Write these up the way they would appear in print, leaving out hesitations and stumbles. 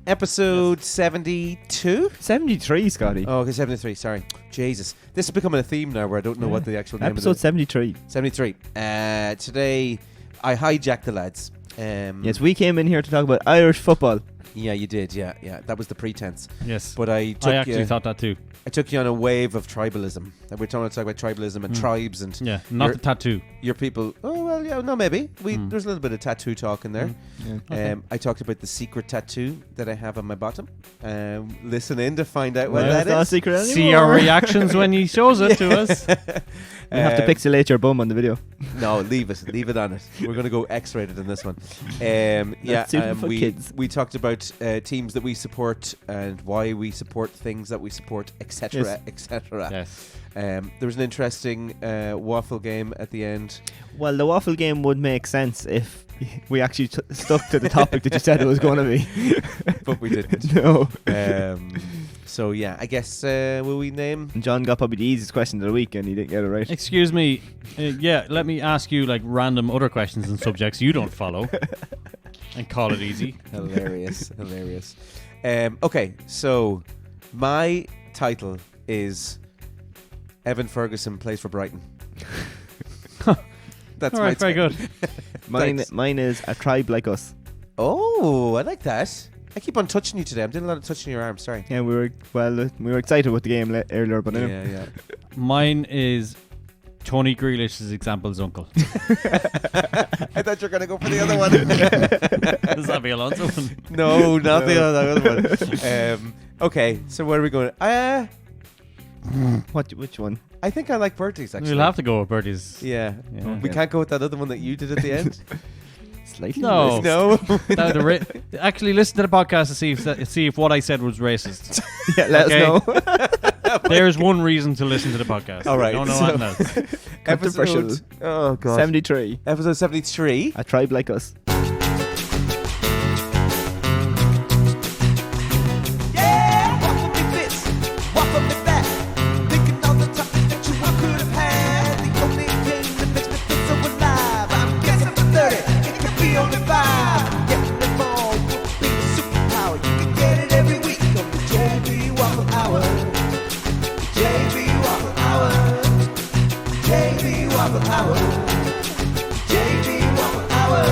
Episode 72? 73, Scotty. Oh, okay, 73, sorry. Jesus. This is becoming a theme now where I don't know what the actual name Episode of it is. 73. 73. Today, I hijacked the lads. Yes, we came in here to talk about Irish football. Yeah, you did, yeah. That was the pretense. Yes. But I actually thought that too. I took you on a wave of tribalism. We're talking about tribalism and tribes and Yeah, not the tattoo. your people. Oh, well, yeah, no, maybe. There's a little bit of tattoo talk in there. Yeah. Okay. I talked about the secret tattoo that I have on my bottom. Listen in to find out what Well, that it's not a is. secret anymore. See our reactions when he shows it to us. We have to pixelate your bum on the video. No, leave it on it. We're going to go X-rated in this one. suitable for kids. We talked about teams that we support and why we support things that we support, etc., Yes. etc. Yes. There was an interesting waffle game at the end. Well, the waffle game would make sense if we actually stuck to the topic that you said it was going to be. But we didn't. No. So yeah, I guess will we name? And John got probably the easiest question of the week and he didn't get it right. Excuse me. Let me ask you like random other questions and subjects you don't follow, and call it easy. Hilarious. Okay, so my title is Evan Ferguson plays for Brighton. That's All right, very good. Mine is A Tribe Like Us. Oh, I like that. I keep on touching you today. I'm doing a lot of touching your arm. Sorry. Yeah, we were excited with the game earlier, but anyway. Yeah. Mine is Tony Grealish's example's uncle. I thought you were gonna go for the other one. Does that be Alonso one? No, not the other one. Okay, so where are we going? Which one? I think I like Bertie's actually. We'll have to go with Bertie's. Yeah. Yeah. We can't go with that other one that you did at the end. Slightly. No. No. Actually, listen to the podcast to see if what I said was racist. Yeah, let Okay. us know. There's one reason to listen to the podcast. All right, Don't know so- what else. Controversial. Episode. Oh god. 73. Episode 73. A Tribe Like Us. Yeah, walk with me this, walk with me that. Thinking all the topics that you could have had. The only game that makes me feel so alive. I'm guessing for 30, it could be only 5. Getting them all would be a superpower. You can get it every week on the JB Waffle Hour. JB Waffle Hour. JB Waffle Hour. JB Waffle Hour.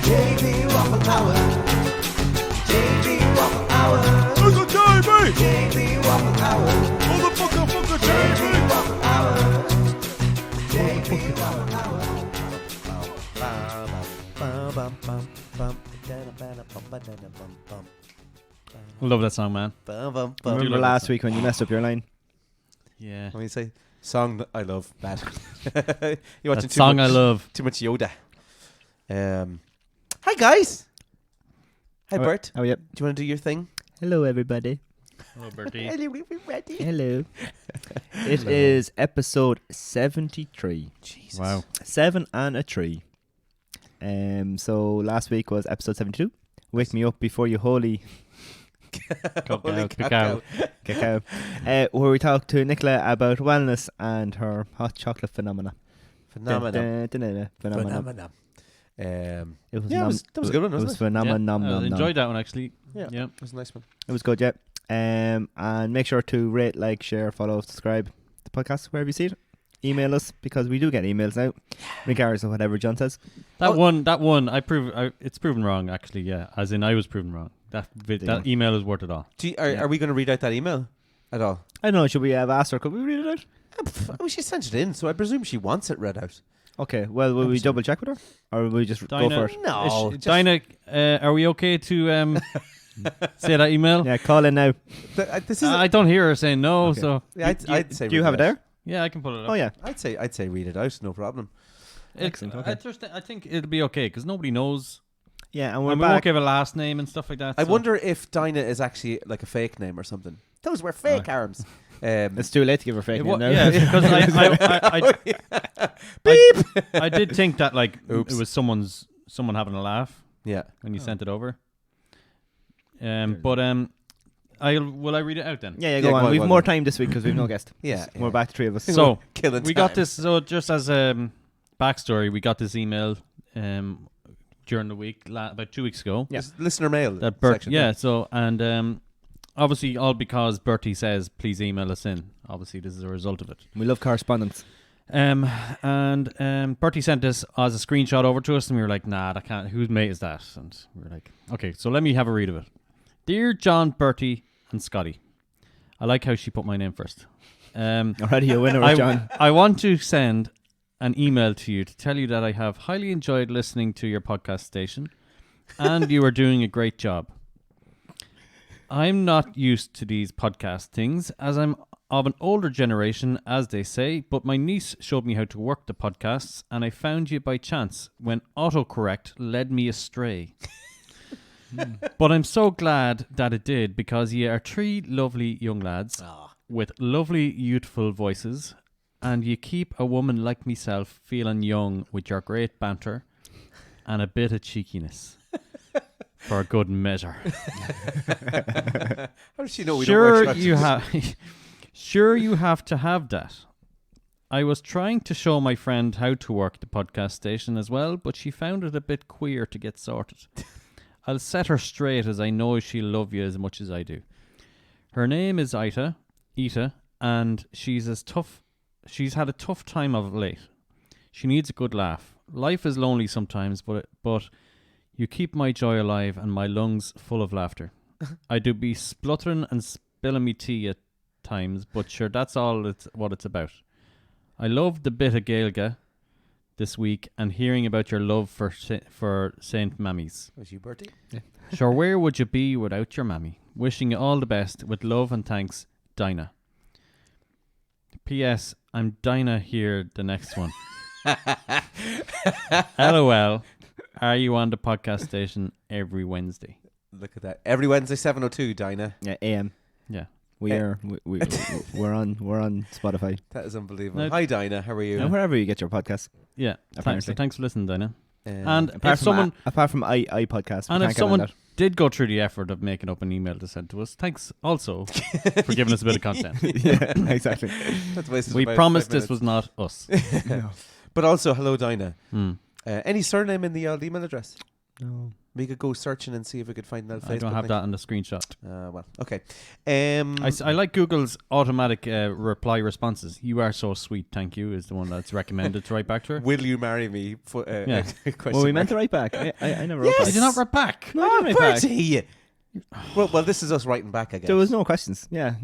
JB Waffle Hour. JB Waffle Hour. It's a JB! JB Waffle Hour. Motherfucker, JB! Waffle Hour. JB Waffle Hour. I love that song, man. Remember love last this week when you messed up your line? Yeah. When you say song that I love, bad. You're watching That song I love. Too much Yoda. Hi guys. Hi Bert. Oh, yep. Do you want to do your thing? Hello, everybody. Hello, Bertie. Hello. It is episode 73. Jesus. Wow. 7 and a 3. So last week was episode 72. Wake me up before you holy Holy cacao. cacao. Where we talked to Nicola about wellness and her hot chocolate phenomena. Phenomenal. Phenomena. It was Yeah, that was a good one, It was wasn't it? phenomenal. I enjoyed that one actually. Yeah. Yeah. It was a nice one. It was good, yeah. And make sure to rate, like, share, follow, subscribe the podcast wherever you see it. Email us because we do get emails now, regardless of whatever John says. That one, it's proven wrong actually. Yeah, as in I was proven wrong. That email is worth it all. Are we going to read out that email at all? I don't know. Should we have asked her? Could we read it out? Oh, she sent it in, so I presume she wants it read out. Okay. Well, will we double check with her, or will we just go for it? No. Dinah, are we okay to say that email? Yeah, call in now. This is. I don't hear her saying no, Okay. so Yeah, I'd say. Do you read have it there? yeah, I can pull it up. Oh yeah. I'd say read it out. No problem. Excellent, okay. I think it'll be okay because nobody knows. Yeah, and we're And we won't back. give a last name and stuff like that. I so- wonder if Dinah is actually like a fake name or something. Those were fake arms. It's too late to give her fake It name wa- now. yeah, because I did think that like Oops. it was someone having a laugh Yeah. when you sent it over. But will I read it out then? Yeah, Yeah, go go on. on, We've go on, more go time this week because we've no guest. Yeah. We're back to 3 of us. So Killing we got time. this. So just as backstory, we got this email during the week, about 2 weeks ago. Yeah. It's listener mail. That Bert, section, yeah. So and obviously all because Bertie says please email us in. Obviously this is a result of it. We love correspondence. And Bertie sent this as a screenshot over to us, and we were like, nah, that can't. Whose mate is that? And we were like, okay, so let me have a read of it. Dear John, Bertie, and Scotty, I like how she put my name first. Already a winner, John. I want to send an email to you to tell you that I have highly enjoyed listening to your podcast station, and you are doing a great job. I'm not used to these podcast things, as I'm of an older generation, as they say, but my niece showed me how to work the podcasts, and I found you by chance when autocorrect led me astray. But I'm so glad that it did, because you are 3 lovely young lads with lovely, youthful voices, and you keep a woman like myself feeling young with your great banter and a bit of cheekiness. For a good measure. How does she know we Sure, don't wear you shorts? have. Sure, you have to have that. I was trying to show my friend how to work the podcast station as well, but she found it a bit queer to get sorted. I'll set her straight, as I know she'll love you as much as I do. Her name is Ita, and she's had a tough time of late. She needs a good laugh. Life is lonely sometimes, but you keep my joy alive and my lungs full of laughter. I do be spluttering and spilling me tea at times, but sure, that's all what it's about. I loved the bit of Gaelga this week and hearing about your love for Saint Mammies. Was you Bertie? Sure, where would you be without your mammy? Wishing you all the best with love and thanks, Dinah. P.S. I'm Dinah here, the next one. LOL. Are you on the podcast station every Wednesday? Look at that. Every Wednesday, 7:02, Dinah. Yeah, AM. Yeah. We're on Spotify. That is unbelievable. No. Hi, Dinah. How are you? And wherever you get your podcasts. Yeah. Apparently. Thanks for listening, Dinah. And And Apart if someone from I podcast. and if someone did go through the effort of making up an email to send to us, thanks also for giving us a bit of content. yeah, exactly. that's wasted We about promised 5 this was not us. But also, hello, Dinah. Hmm. Any surname in the old email address? No. We could go searching and see if we could find that. I don't have that on the screenshot. Well, okay. I like Google's automatic reply responses. You are so sweet, thank you, is the one that's recommended to write back to her. Will you marry me? Yeah. Question Well, we mark. meant to write back. I never wrote Yes. back. Did you not write back? No, I didn't write back. Bertie! well, this is us writing back, I guess. There was no questions. Yeah.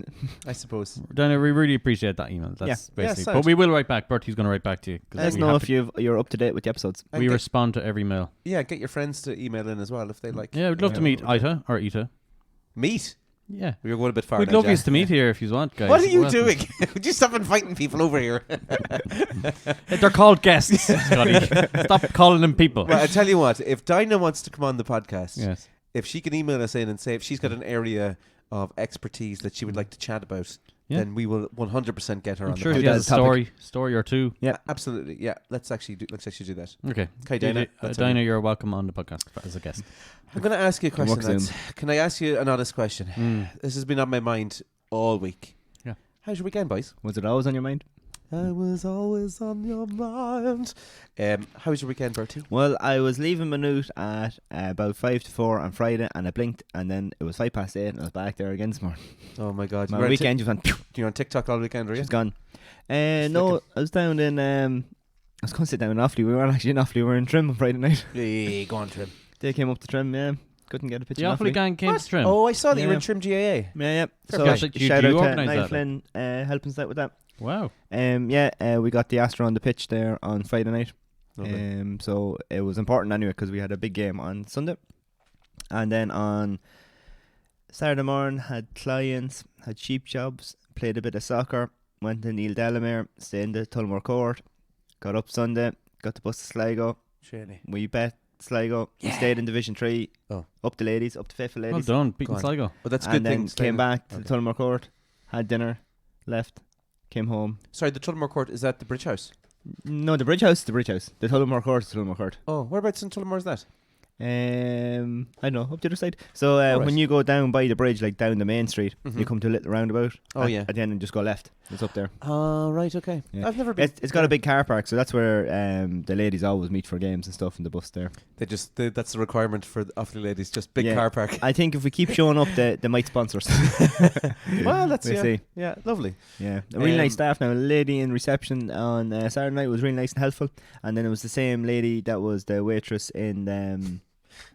I suppose. Dana, we really appreciate that email. That's Yeah, basically. sound. but we will write back. Bertie's going to write back to you. 'Cause Let us we know have if to- you're up to date with the episodes. And we get- respond to every mail. Yeah, get your friends to email in as well if they like. Yeah, we'd love to meet Ita or Ita. Meet? Yeah. We're going a bit far We'd now, love you Jack. to meet here if you want, guys. What are you Welcome. doing? Would you stop inviting people over here? They're called guests, Scotty. Stop calling them people. Well, I tell you what, if Dinah wants to come on the podcast, Yes. if she can email us in and say if she's got an area of expertise that she would like to chat about, Yeah. then we will 100% get her I'm on sure the she podcast. has a story or two. Yeah. Absolutely. Yeah, let's actually do that. Okay. Okay, Dinah. that's Dinah, everything. you're welcome on the podcast as a guest. I'm going to ask you a question. work lads. Can I ask you an honest question? Mm. This has been on my mind all week. Yeah. How's your weekend, boys? Was it always on your mind? I was always on your mind. How was your weekend, Bertie? Well, I was leaving Maynooth at about 5 to 4 on Friday, and I blinked, and then it was 8:05, and I was back there again this morning. Oh my God! My weekend just went. You're on TikTok all weekend, are you? She's gone. No, I was down in. I was going to sit down in Offaly. We weren't actually in Offaly. We were in Trim on Friday night. Yeah, go on, Trim. They came up to Trim. Yeah, couldn't get a picture. The of Offaly gang came to Trim. Oh, I saw that you were Yeah. in Trim GAA. Yeah, yeah. Fair So play. Do you shout out to organise Niall that? Flynn helping us out with that. Wow. We got the Astra on the pitch there on Friday night. Lovely. So it was important anyway because we had a big game on Sunday, and then on Saturday morning had clients, had sheep jobs, played a bit of soccer, went to Neil Delamere, stayed in the Tullamore Court, got up Sunday, got the bus to Sligo. Surely. We bet Sligo. We stayed in Division 3. Oh. Up the ladies, up to Faithful Well ladies. done. Beating on. Sligo. Well, that's a And good then thing. staying- came back to Okay. the Tullamore Court, had dinner, left, came home. Sorry, the Tullamore Court, is that the Bridge House? No, the Bridge House is the Bridge House. The Tullamore Court is the Tullamore Court. Oh, whereabouts in Tullamore is that? I don't know, up the other side. So Alright. when you go down by the bridge, like down the main street, Mhm. you come to a little roundabout. Oh, at, yeah. At the end, and just go left. It's up there. Oh, right, okay. Yeah. I've never been. It's got a big car park, so that's where the ladies always meet for games and stuff in the bus there. That's the requirement for of the ladies, just big Yeah. car park. I think if we keep showing up, they might sponsor us. Well, that's We'll see. Yeah, lovely. Yeah, a really Um, nice staff now. A lady in reception on Saturday night was really nice and helpful, and then it was the same lady that was the waitress in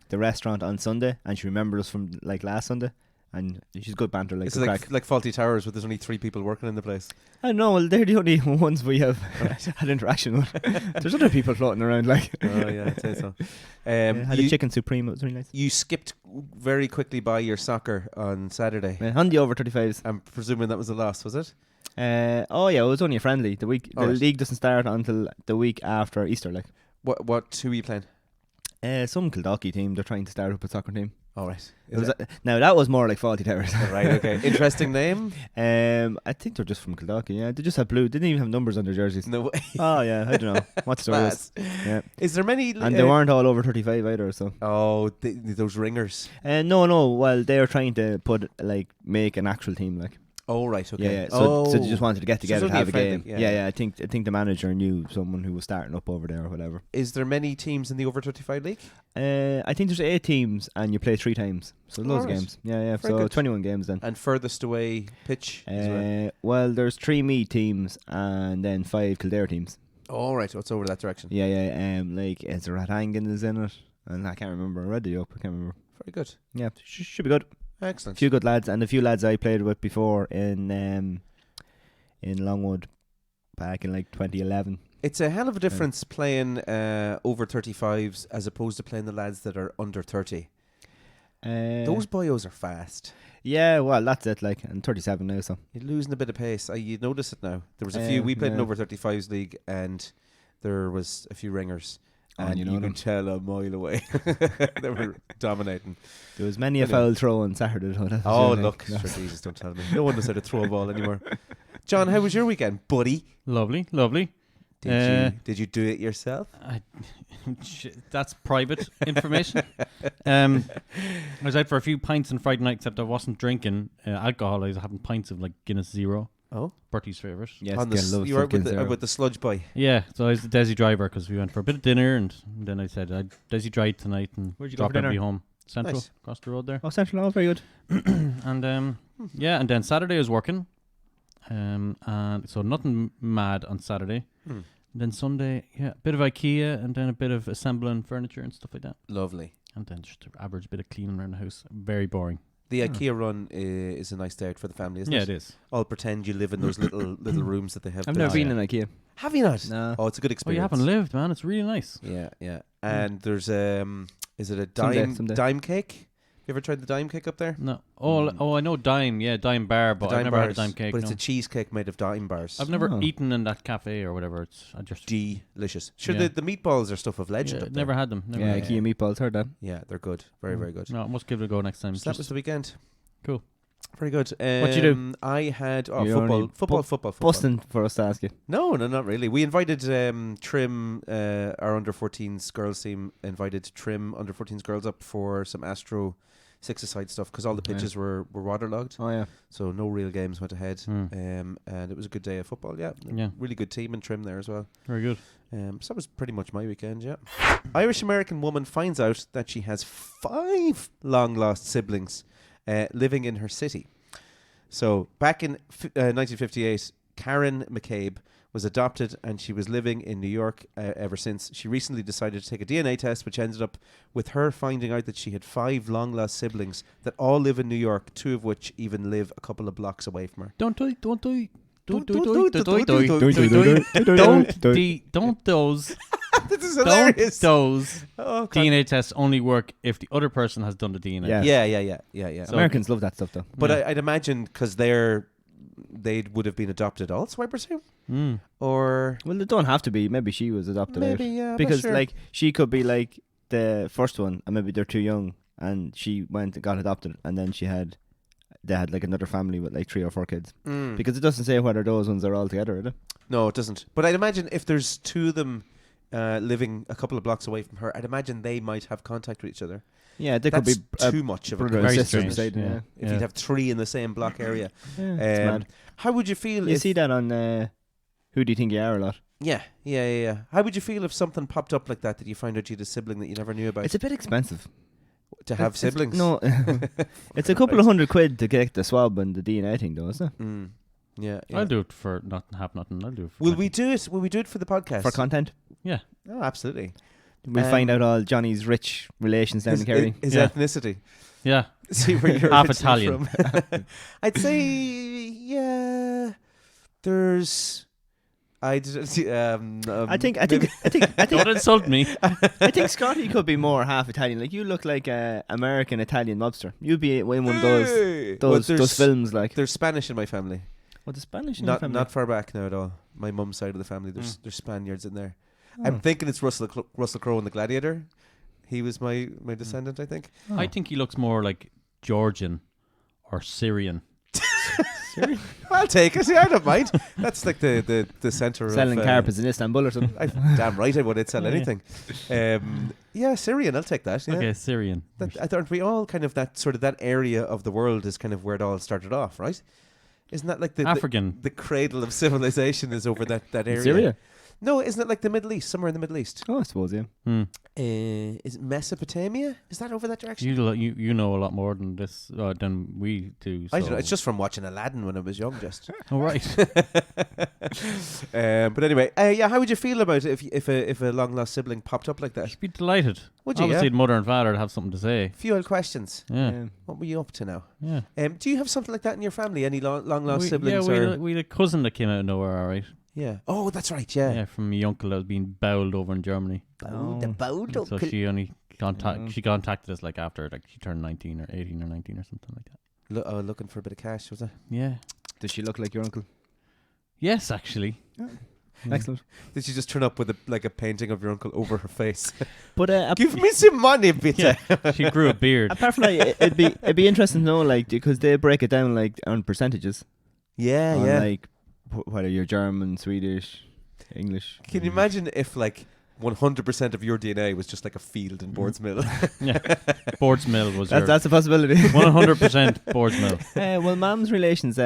the restaurant on Sunday, and she remembered us from like last Sunday, and she's good banter, like It's good like crack. like Faulty Towers, where there's only 3 people working in the place. I know. Well, they're the only ones we have had interaction with. There's other people floating around, like. Oh yeah, I'd say so. Yeah, had a you, chicken supreme. It was really nice. you skipped very quickly by your soccer on Saturday. Yeah, on the over 35s. I'm presuming that was a loss, was it? Oh yeah, it was only a friendly. The Alright. league doesn't start until the week after Easter, like. Who are you playing? Some Kildalkey team. They're trying to start up a soccer team. All right. It was now that was more like Faulty Towers. Right. Okay. Interesting name. I think they're just from Kildalkey. Yeah, they just have blue. They didn't even have numbers on their jerseys. No way. Oh yeah, I don't know what story is. Class. Yeah, Is there many? and they weren't all over 35 either. So those ringers. no. Well, they were trying to make an actual team, like. Oh right. Okay. Yeah. So they just wanted to get So together it's to only have a a friendly, game. yeah. Yeah. I think the manager knew someone who was starting up over there or whatever. Is there many teams in the over 35 league? I think there's 8 teams and you play 3 times, so loads of Alright. games. Yeah. Very So good. 21 games then. And furthest away pitch as well. Well, there's 3 Meath teams and then 5 Kildare teams. All right. So it's over that direction. Yeah. Like is there Rathangan is in it, and I can't remember. I read it up. I can't remember. Very good. Yeah, should be good. A Excellent. few good lads, and a few lads I played with before in Longwood back in like 2011. It's a hell of a difference playing over 35s as opposed to playing the lads that are under 30. Those boyos are fast. Yeah, well, that's it. Like, I'm 37 now, so You're losing a bit of pace. You notice it now. There was a few. We played an yeah. over 35s league, and there was a few ringers, Oh, and you you know could them. tell a mile away. They were dominating. there was many a Brilliant. foul throw on Saturday. Though, that's Oh the thing. look, sure, Jesus, don't tell me. No one knows how to throw a ball anymore. John, how was your weekend, buddy? Lovely. Did you do it yourself? That's private information. I was out for a few pints on Friday night, except I wasn't drinking alcohol. I was having pints of like Guinness Zero. Oh, Bertie's favourite. Yes, on the Ken loves you were fucking with zero. the sludge boy. Yeah, so I was the Desi driver because we went for a bit of dinner, and then I said I'd Desi drive tonight and Where'd you go drop for dinner? everybody home. Central, Nice. across the road there. Oh, Central, oh, very good. And yeah, and then Saturday I was working. And so nothing mad on Saturday. Hmm. Then Sunday, yeah, a bit of IKEA and then a bit of assembling furniture and stuff like that. Lovely. And then just an average bit of cleaning around the house. Very boring. The IKEA run is a nice day out for the family, isn't Yeah, it? it is. I'll pretend you live in those little rooms that they have. I've built. never been yeah. in IKEA. Have you not? No. Oh, it's a good Oh, experience. you haven't lived, man. It's really nice. Yeah. And there's is it a Someday. dime cake? You ever tried the dime cake up there? No. Oh, I know Dime. Yeah, Dime Bar, but The I've dime never had a bars, dime cake. but no. it's a cheesecake made of dime bars. I've never Oh. eaten in that cafe or whatever. I just Delicious. Sure, Yeah. the meatballs are stuff of legend. yeah, up there. never had them. Never Yeah, had IKEA meatballs, heard that. Yeah, they're good. Very, very good. No, I must give it a go next time. So that was the weekend. Cool. Very good. What'd you do? I had You're football. only Busting for us to ask you. No, not really. We invited Trim, our under 14s girls team, invited Trim under 14s girls up for some Astro 6-a-side stuff because all the Yeah. pitches were waterlogged, Oh yeah. so no real games went ahead. Hmm. And it was a good day of football. Yeah, Yeah. really good team in Trim there as well. Very good. So that was pretty much my weekend. Yeah. Irish American woman finds out that she has 5 long lost siblings living in her city. So back in 1958, Karen McCabe was adopted and she was living in New York ever since. She recently decided to take a DNA test, which ended up with her finding out that she had 5 long lost siblings that all live in New York, 2 of which even live a couple of blocks away from her. Don't those This is hilarious. Oh, God. DNA tests only work if the other person has done the DNA. Yeah. Yeah. So- Americans love that stuff though. But Yeah. I'd imagine because they would have been adopted also, I presume, Mm. or Well, they don't have to be. Maybe she was adopted maybe out. yeah, Because sure. like she could be like the first one, and maybe they're too young, and she went and got adopted, and then they had like another family with like 3 or 4 kids. Because it doesn't say whether those ones are all together, is it? no, it doesn't. But I'd imagine if there's 2 of them living a couple of blocks away from her, I'd imagine they might have contact with each other. Yeah, they That's could be too much of a brother and Very sister strange, beside them, yeah. yeah. if you'd have 3 in the same block area. Yeah, it's mad. How would you feel You if... see that on Who Do You Think You Are a lot. Yeah. How would you feel if something popped up like that you found out you had a sibling that you never knew about? It's a bit expensive To have It's- siblings? No, it's a couple of £100 to get the swab and the DNA thing, though, isn't it? Mm. Yeah. I'll do it for nothing. Have nothing. I'll do it. For Will nothing. we do it? Will we do it for the podcast? For content, Yeah. Oh, absolutely. we'll Um, find out all Johnny's rich relations down in Kerry. His Yeah. ethnicity. Yeah. See where you're Half originally Italian. from. I'd say, yeah. There's. I think. I think Don't insult me. I think Scotty could be more half Italian. Like you look like a American Italian mobster. You'd be in one of those films like. There's Spanish in my family. What the Spanish in your Not family? not far back now at all. My mum's side of the family. There's Spaniards in there. Oh. I'm thinking it's Russell Crowe in The Gladiator. He was my descendant, I think. I think he looks more like Georgian or Syrian. I'll take it. Yeah, I don't mind. That's like the centre selling of carpets in Istanbul or something. Damn right, I wouldn't sell Yeah. anything. Yeah, Syrian. I'll take that. Yeah. Okay, Syrian. Aren't we all kind of that sort of that area of the world is kind of where it all started off, right? Isn't that like the African. the cradle of civilization is over that area? Syria? No, isn't it like the Middle East, somewhere in the Middle East? Oh, I suppose, yeah. Is it Mesopotamia? Is that over that direction? You know a lot more than this than we do. So. I don't know. It's just from watching Aladdin when I was young, just. Oh, right. But anyway, yeah. How would you feel about it if a long lost sibling popped up like that? I'd be delighted. Would you? Obviously, Yeah. the mother and father would have something to say. Few old questions. Yeah. What were you up to now? Yeah. Do you have something like that in your family? Any long lost siblings? Yeah, or? we had a cousin that came out of nowhere, all right. Yeah. Oh, that's right. Yeah. Yeah, from my uncle that was being bowled over in Germany. Oh. The boat. So she only Oh. she contacted us like after like she turned 19 or 18 or 19 or something like that. Looking for a bit of cash, was it? Yeah. Does she look like your uncle? Yes, actually. Mm. Yeah. Excellent. Did she just turn up with a painting of your uncle over her face? But Give me some money, bitte. Yeah. She grew a beard. apart from that, it'd be interesting to know, like, because they break it down like on percentages. Yeah, on, yeah. Like whether you're German, Swedish, English. Can you imagine if like 100% of your DNA was just like a field in Boards Mill? Yeah. Boards Mill was your That's a possibility. 100% Boards Mill. Well, Mom's relations,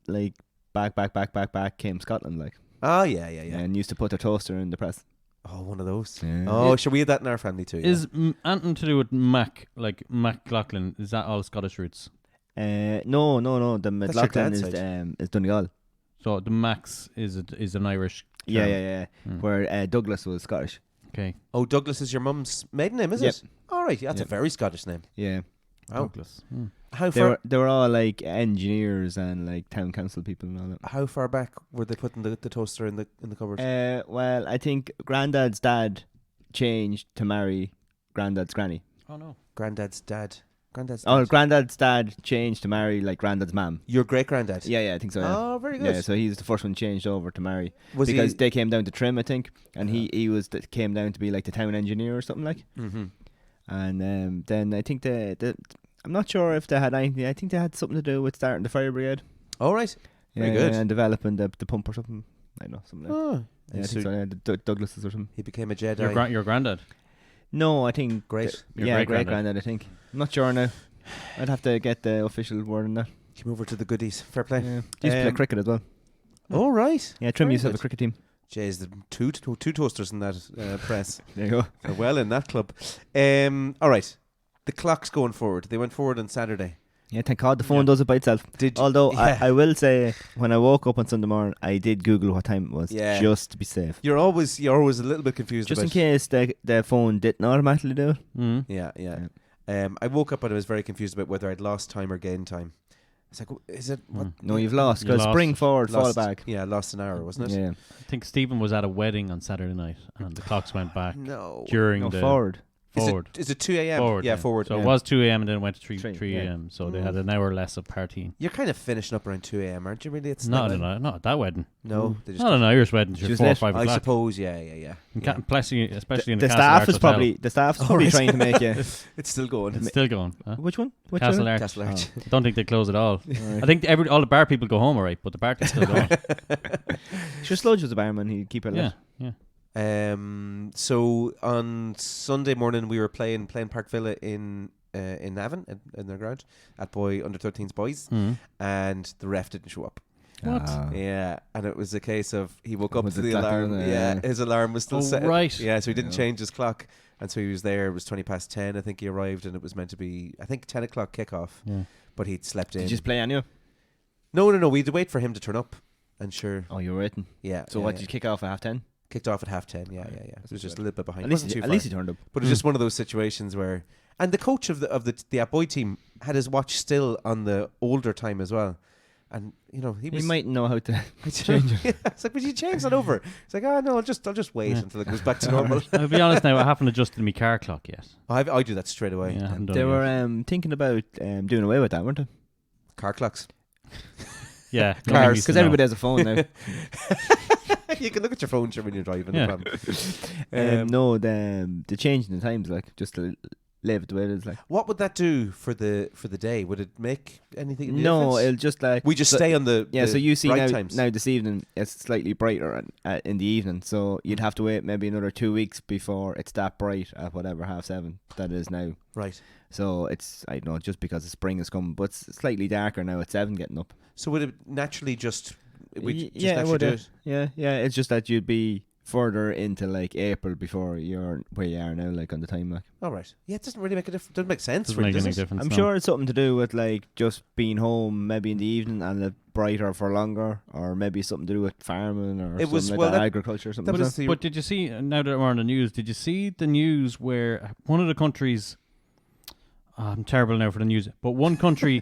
like back came Scotland, like, Oh, yeah. and used to put their toaster in the press. Oh, one of those. Yeah. Oh, sure, we had that in our family too. Yeah. Is anything to do with Mac, like McLaughlin? Is that all Scottish roots? No. The your McLaughlin dad's is Donegal. So the Max is an Irish. Yeah, term. yeah. Mm. Where Douglas was Scottish. Okay. Oh, Douglas is your mum's maiden name, is Yep. it? All right, yeah, that's Yep. a very Scottish name. Yeah. Wow. Douglas. Mm. How They far? were all like engineers and like town council people and all that. How far back were they putting the toaster in the cupboard? Well, I think Grandad's dad changed to marry Grandad's granny. Oh no. Granddad's dad. Granddad's Oh, dad. Grandad's dad changed to marry like Granddad's mum. Your great granddad. Yeah, I think so. Yeah. Oh, very good. Yeah, so he's the first one changed over to marry Was because he? they came down to Trim, I think, and he was came down to be like the town engineer or something like. Mm-hmm. And then I think I'm not sure if they had anything. I think they had something to do with starting the fire brigade. All right. Very Yeah, good. and developing the pump or something. I don't know something. Like Oh, yeah, I so think so. Yeah, the Douglases or something. he became a Jedi. Your granddad. No, I think Great. Your yeah, great great granddad. granddad. I think. I'm not sure now. I'd have to get the official word on that. Came over to the goodies. Fair play. Yeah. They used to play cricket as well. All right. Yeah, Trim Very used to have good. a cricket team. Jeez, the two toasters in that press. There you go. They're well in that club. All right. The clock's going forward. They went forward on Saturday. Yeah, thank God the phone Yeah. does it by itself. Did Although yeah. I will say, when I woke up on Sunday morning, I did Google what time it was, Yeah. just to be safe, You're always a little bit confused just about in case the phone didn't automatically do it. Mm. Yeah. I woke up and I was very confused about whether I'd lost time or gained time. It's like, is it what? No, you've lost You because lost. spring forward, fall Lost, back. Yeah, lost an hour, wasn't it? Yeah, I think Stephen was at a wedding on Saturday night, and the clocks went back No. during no the forward. forward. Is it 2 a.m.? Forward, Yeah, forward. So yeah. it was 2 a.m. and then it went to 3 Three, yeah. a.m. So they had an hour less of partying. You're kind of finishing up around 2 a.m., aren't you? Really? It's Not like, at that wedding. No, they just. Not an Irish wedding. It's Just 4 or lit. 5 I o'clock. suppose. Yeah. And especially in The the Castle staff Arts is Hotel. probably Alright. trying to make you. It's still going. It's still going. Huh? Which one? Which Castle one? Arch. Castle Arch. I don't think they close at all. Alright. I think all the bar people go home alright, but the party's still going. Sure, Sludge was a barman. He'd keep it lit. yeah. So on Sunday morning we were playing Park Villa in Navan in their ground at under 13s boys, and the ref didn't show up. What? Yeah, and it was a case of he woke up Was to it the that alarm. down there? Yeah, his alarm was still Oh, set. right. Yeah, so he didn't Yeah. change his clock, and so he was there. It was 10:20. I think he arrived, and it was meant to be 10 o'clock kickoff, Yeah. but he'd slept in. Did you just play anyway? No. We had to wait for him to turn up, and sure. Oh, you were waiting. Yeah. So yeah, what yeah. did you kick off at 10:30? Kicked off at 10:30. Yeah. It was just a little bit behind. At It wasn't too at far. least he turned up. But it was just one of those situations where, and the coach of the App team had his watch still on the older time as well, and he He was. might know how to change it. Yeah, it's like, would you change that over? It's like, oh no, I'll just wait Yeah. until it goes back to normal. I'll be honest now, I haven't adjusted my car clock yet. I do that straight away. Yeah, I haven't done They it were yet. thinking about doing away with that, weren't they? Car clocks. Yeah, Cars. nobody needs to Because know. everybody has a phone now. You can look at your phone sure when you're driving. Yeah. No problem. No, the change in the times, like just to leave it the way it is, like. What would that do for the day? Would it make anything? No, difference? it'll just like we just so- stay on the Yeah, the so you see right now, times. now this evening it's slightly brighter in the evening, so you'd have to wait maybe another 2 weeks before it's that bright at whatever 7:30 that is now. Right. So it's, I don't know, just because the spring is coming, but it's slightly darker now at 7 getting up. So would it naturally just Yeah, just it naturally would, do yeah. it? Yeah. It's just that you'd be further into like April before you're where you are now, like on the time. Like All right. Yeah, it doesn't really make a difference. Doesn't make sense. Doesn't really, make any does it? difference. I'm no. sure it's something to do with like just being home maybe in the evening and it brighter for longer, or maybe something to do with farming or It was- something well, like that, that- agriculture or something. that like was that. the But did you see, now that we're on the news, did you see the news where one of the countries, I'm terrible now for the news, but one country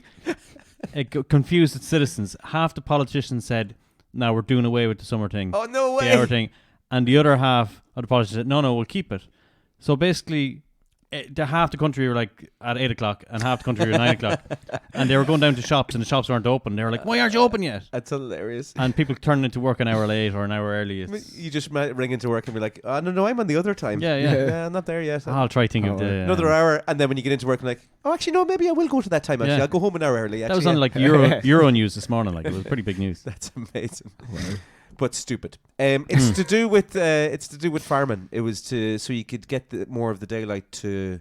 confused its citizens. Half the politicians said, no, we're doing away with the summer thing, Oh no the way! hour thing, and the other half of the politicians said, no, we'll keep it. So basically, the half the country were like at 8 o'clock and half the country were at 9 o'clock, and they were going down to shops and the shops weren't open. They were like, why aren't you open yet? That's hilarious. And people turning into work an hour late or an hour early. It's, You just ring into work and be like, "Oh no, I'm on the other time. yeah. Yeah, I'm not there yet. I'll try thinking of Oh, the Another hour." And then when you get into work, I'm like, "Oh, actually, no, maybe I will go to that time. Actually, Yeah. I'll go home an hour early." That Actually, was on yeah. like Euro News this morning. Like it was pretty big news. That's amazing, but stupid. It's to do with farming. It was so you could get more of the daylight to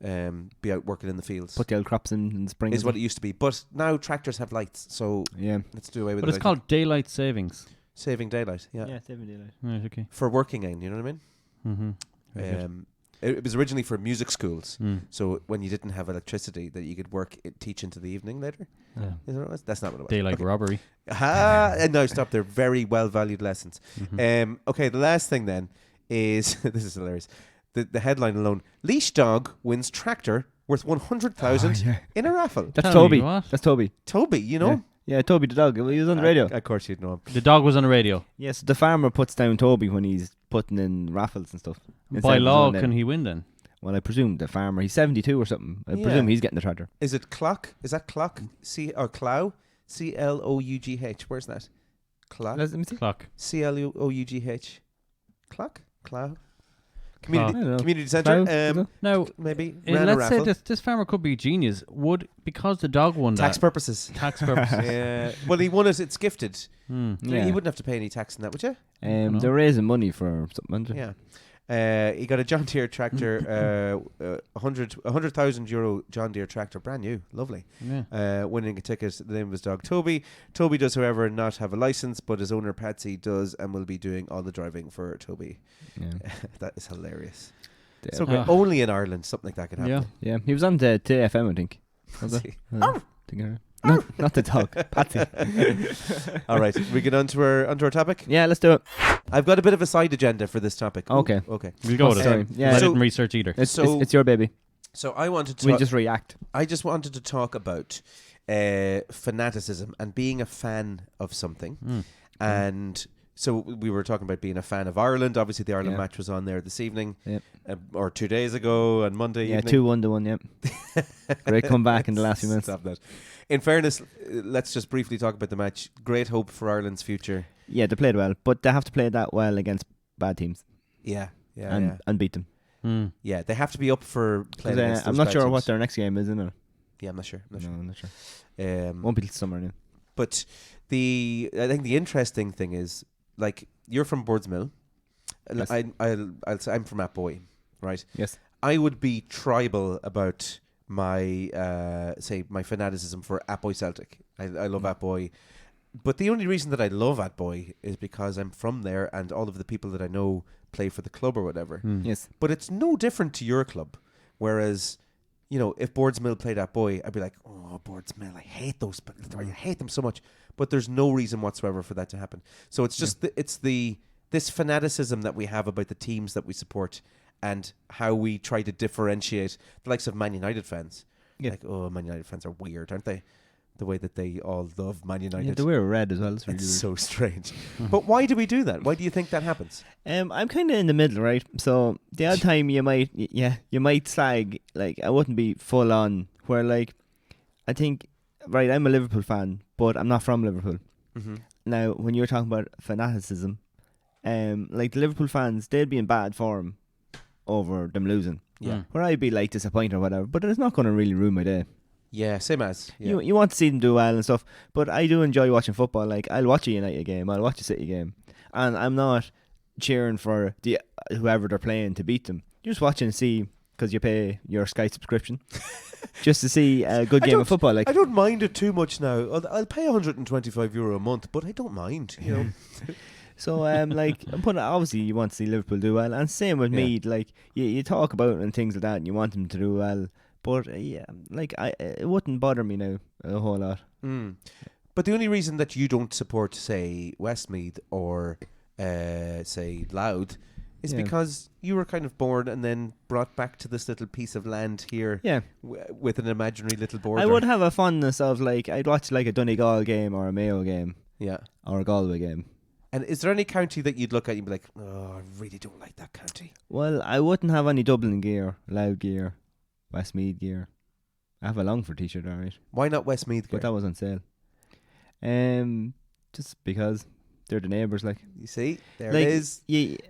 be out working in the fields. Put the old crops in the spring. Is what it used to be. But now tractors have lights, so Yeah. let's do away with But it. it's called daylight savings. saving daylight. Yeah. saving daylight. Right, okay. For working in, you know what I mean? Mm-hmm. It was originally for music schools. Mm. So when you didn't have electricity, that you could teach into the evening later. Yeah. Is that what it was? That's not what it was. Daylight Okay. robbery. And now stop. They're very well valued lessons. Mhm. Okay, the last thing then is this is hilarious. The headline alone: Leash dog wins tractor worth 100,000 yeah. in a raffle. That's Tell me Toby. what? That's Toby. Toby, you know. Yeah, Toby the dog. He was on the radio. Of course, you'd know him. The dog was on the radio. Yes, the farmer puts down Toby when he's putting in raffles and stuff. Instead By of his law, own name. can he win then? Well, I presume the farmer. He's 72 or something. I Yeah. presume he's getting the tractor. Is it clock? Is that clock? Clough? CLOUGH. Where's that? Clock. Let me see. Clock. CLOUGH. Clock. Clough. I don't know. Community centre. Clough, is it? Now, Maybe. Ran a let's say raffle. this farmer could be a genius. Would, because the dog won Tax that, purposes. tax purposes. Yeah. Well, he won it. It's gifted. Hmm. Yeah. You wouldn't have to pay any tax on that, would you? No. They're raising money for something. aren't they? Yeah. He got a John Deere tractor, 100,000 euro John Deere tractor, brand new, lovely. Yeah. Winning a ticket. The name of his dog Toby. Toby does, however, not have a license, but his owner Patsy does, and will be doing all the driving for Toby. Yeah. That is hilarious. Yeah. So great. Ah. Only in Ireland something like that could happen. Yeah. Yeah, he was on the TFM, I think. Was it? See. Not the dog, Patsy. All right, we get onto our topic. Yeah, let's do it. I've got a bit of a side agenda for this topic. Ooh, Okay. okay. We'll go with it. Sorry. Yeah, I So- didn't research either. it's your baby. So I wanted to. We just react. I just wanted to talk about fanaticism and being a fan of something. Mm. And so we were talking about being a fan of Ireland. Obviously, the Ireland Yeah. match was on there this evening, Yep. or 2 days ago on Monday Yeah, evening. 2-1 to 1. Yep. Great comeback in the last few minutes. Stop that. In fairness, let's just briefly talk about the match. Great hope for Ireland's future. Yeah, they played well, but they have to play that well against bad teams Yeah, yeah. and beat them. Hmm. Yeah, they have to be up for 'Cause, playing against I'm those not bad sure teams. what their next game is, isn't it? Yeah, I'm not sure. No, I'm not sure. Um, Won't be till summer now. But I think the interesting thing is, like, you're from Boardsmill, Yes. I'll say I'm from Atboy, right? Yes. I would be tribal about my say my fanaticism for Atboy Celtic. I love Atboy, but the only reason that I love Atboy is because I'm from there and all of the people that I know play for the club or whatever. Yes. But it's no different to your club. Whereas, you know, if Boardsmill played Atboy, I'd be like, oh, Boardsmill, I hate those, but I hate them so much. But there's no reason whatsoever for that to happen. So it's just this fanaticism that we have about the teams that we support and how we try to differentiate the likes of Man United fans. Yeah. Like, oh, Man United fans are weird, aren't they? The way that they all love Man Yeah, United. they wear red as well. It's really It's weird. so strange. But why do we do that? Why do you think that happens? I'm kind of in the middle, right? So the odd time you might slag. Like, I wouldn't be full on. Where, like, I think, right, I'm a Liverpool fan, but I'm not from Liverpool. Mm-hmm. Now, when you're talking about fanaticism, like the Liverpool fans, they'd be in bad form over them losing. Yeah. Where I'd be like disappointed or whatever, but it's not going to really ruin my day. Yeah, same as. Yeah. You want to see them do well and stuff, but I do enjoy watching football. Like, I'll watch a United game, I'll watch a City game, and I'm not cheering for the whoever they're playing to beat them. You're just watching to see because you pay your Sky subscription just to see a good game of football. Like, I don't mind it too much now. I'll pay €125 a month, but I don't mind. You know. so like, but obviously you want to see Liverpool do well, and same with Yeah. Mead. Like, you talk about it and things like that, and you want them to do well. But yeah, like, it wouldn't bother me now a whole lot. Mm. But the only reason that you don't support, say, Westmeath or say Louth is Yeah. because you were kind of born and then brought back to this little piece of land here Yeah, with an imaginary little border. I would have a fondness of, like, I'd watch like a Donegal game or a Mayo game Yeah. or a Galway game. And is there any county that you'd look at and you'd be like, oh, I really don't like that county? Well, I wouldn't have any Dublin gear, Louth gear, Westmeath gear. I have a Longford t-shirt, alright, Why not Westmeath? but that was on sale. Just because they're the neighbours, like. You see? There Like, it is.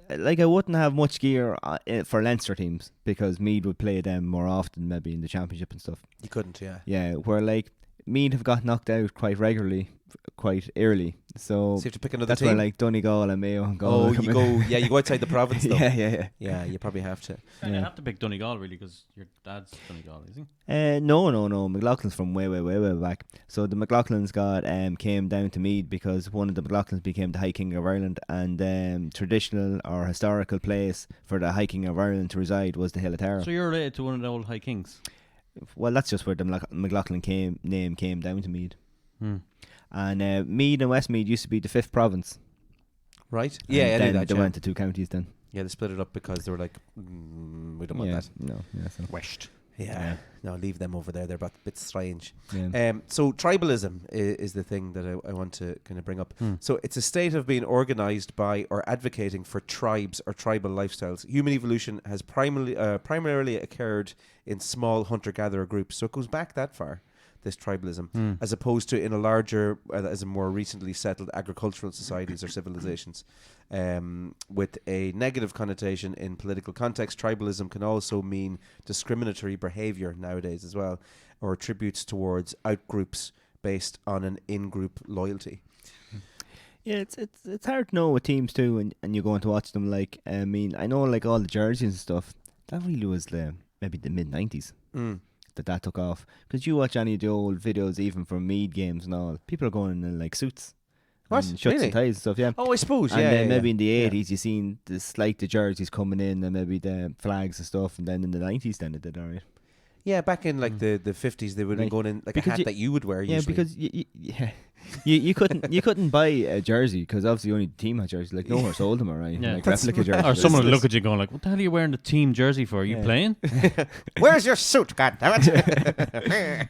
Like, I wouldn't have much gear for Leinster teams because Meath would play them more often, maybe in the championship and stuff. You couldn't, yeah. Yeah, where, like, Meath have got knocked out quite regularly, quite early. So So you have to pick another that's team. where, like, Donegal and Mayo and Galway Oh, come you in. go, you go outside the province though. yeah. Yeah, you probably have to. You Yeah. have to pick Donegal really because your dad's Donegal, is he? No. McLaughlin's from way back. So the McLaughlins came down to Meath because one of the McLaughlins became the High King of Ireland, and traditional or historical place for the High King of Ireland to reside was the Hill of Tara. So you're related to one of the old High Kings. Well, that's just where the McLaughlin name came down to Meath. Hmm. And Meath and Westmeath used to be the 5th province. Right? And Yeah, I knew then that. they Yeah. went to 2 counties then. Yeah, they split it up because they were like, we don't want that. No, yeah, so. West. Yeah. No, leave them over there. They're a bit strange. Yeah. So tribalism is the thing that I want to kind of bring up. Hmm. So it's a state of being organized by or advocating for tribes or tribal lifestyles. Human evolution has primarily occurred in small hunter-gatherer groups. So it goes back that far, this tribalism, as opposed to in a larger, as a more recently settled agricultural societies or civilizations. With a negative connotation in political context, tribalism can also mean discriminatory behavior nowadays as well, or attributes towards outgroups based on an in-group loyalty. Yeah, it's hard to know with teams too, and you're going to watch them. Like, I mean, I know, like, all the jerseys and stuff. That really was maybe the mid-90s that took off. Because you watch any of the old videos, even from Mead games and all, people are going in like suits, What? and shirts Really? and ties and stuff. Yeah. Oh, I suppose, And yeah. then yeah, maybe in the yeah. 80s, you seen the jerseys coming in, and maybe the flags and stuff. And then in the 90s, then it did alright. Yeah, back in like the 50s, they would have Right. gone in like a Because hat you- that you would wear Yeah, usually. because you couldn't buy a jersey because obviously only the team had jerseys. Like, no one sold them, alright. Yeah. Like That's replica right. jerseys. Or someone would This- look at you going like, what the hell are you wearing the team jersey for? Are you Yeah. playing? Where's your suit, goddammit?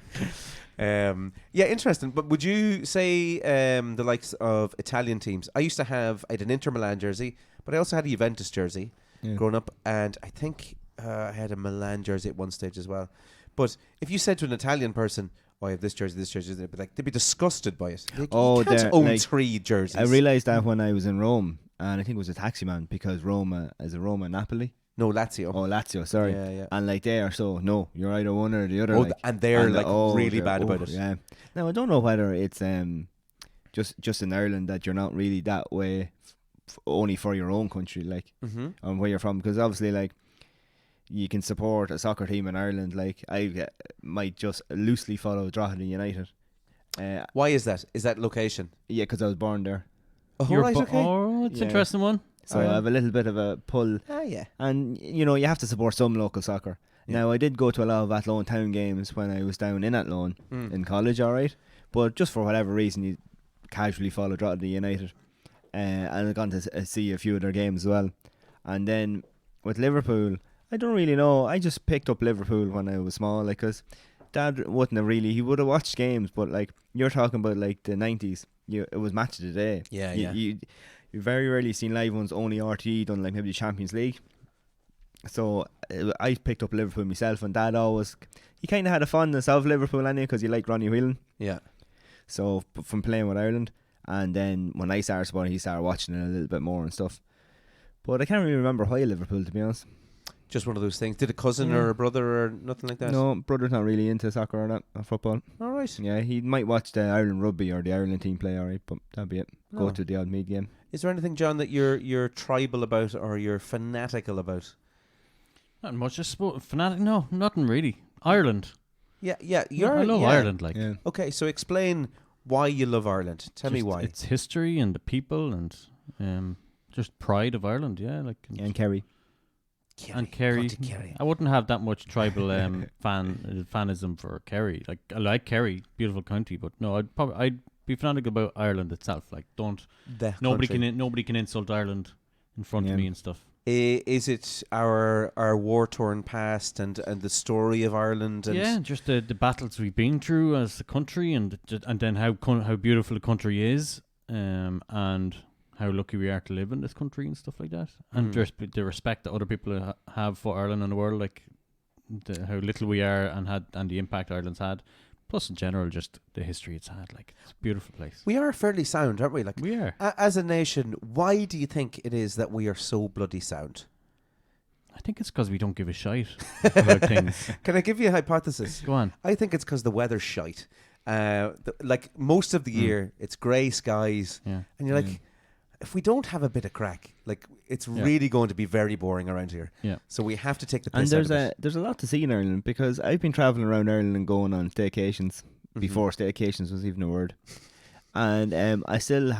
Yeah, interesting. But would you say the likes of Italian teams? I used to have, I had an Inter Milan jersey, but I also had a Juventus jersey Yeah. growing up, and I think I had a Milan jersey at one stage as well. But if you said to an Italian person, "Oh, I have this jersey," they'd be disgusted by it. Like, Oh, you can't they're, own like, 3 jerseys. I realised that when I was in Rome, and I think it was a taxi man because Roma is a Roma Napoli. No, Lazio. Oh, Lazio, sorry. Yeah, yeah. And like they are so no, you're either one or the other. Oh, like, and they're like really they're- bad about it. Yeah. Now I don't know whether it's just in Ireland that you're not really that way, only for your own country, like, Mm-hmm. and where you're from, because obviously, like, you can support a soccer team in Ireland. Like, I might just loosely follow Drogheda United. Why is that? Is that location? Yeah, because I was born there, Oh, You're right, okay. Oh, it's Yeah. an interesting one. so I have a little bit of a pull. Ah, yeah. And you know, you have to support some local soccer. Yeah. Now, I did go to a lot of Athlone Town games when I was down in Athlone Mm. in college, alright. But just for whatever reason, you casually follow Drogheda United. And I've gone to see a few of their games as well. And then with Liverpool, I don't really know. I just picked up Liverpool when I was small, like, because Dad wouldn't have really. He would have watched games, but like you're talking about like the 90s, it was match of the day. Yeah, you, yeah. You very rarely seen live ones. Only RTE done, like maybe the Champions League. So I picked up Liverpool myself, and Dad always, he kind of had a fondness of Liverpool anyway, because he liked Ronnie Whelan. Yeah. So from playing with Ireland, and then when I started supporting, he started watching it a little bit more and stuff. But I can't really remember why Liverpool, to be honest. Just one of those things. Did a cousin Yeah. or a brother or nothing like that? No, brother's not really into soccer or that, or football. All right. Yeah, he might watch the Ireland rugby or the Ireland team play, alright, but that'd be it. Go Oh. to the odd Mead game. Is there anything, John, that you're tribal about or you're fanatical about? Not much. Just fanatic. No, nothing really. Ireland. Yeah, yeah. I love Ireland. Like, Yeah. Okay, so explain why you love Ireland. Tell me just why. It's history and the people and just pride of Ireland. Yeah, like And Kerry. and Kerry. County Kerry. I wouldn't have that much tribal fanism for Kerry. Like, I like Kerry, beautiful county, but no, I'd be fanatical about Ireland itself. Like, nobody can insult Ireland in front Yeah. of me and stuff. Is it our war torn past and the story of Ireland? And Yeah, just the battles we've been through as a country, and then how beautiful the country is, and how lucky we are to live in this country and stuff like that, and just the respect that other people have for Ireland and the world, like how little we are and the impact Ireland's had. Plus, in general, just the history it's had. Like, it's a beautiful place. we are fairly sound, aren't we? Like, We are. as a nation, why do you think it is that we are so bloody sound? I think it's because we don't give a shite about things. Can I give you a hypothesis? Go on. I think it's because the weather's shite. Like most of the year, it's grey skies, Yeah. and you're like, if we don't have a bit of crack, like it's really going to be very boring around here. Yeah. So we have to take the And piss out of it. there's a lot to see in Ireland, because I've been travelling around Ireland and going on staycations before staycations was even a word. And I still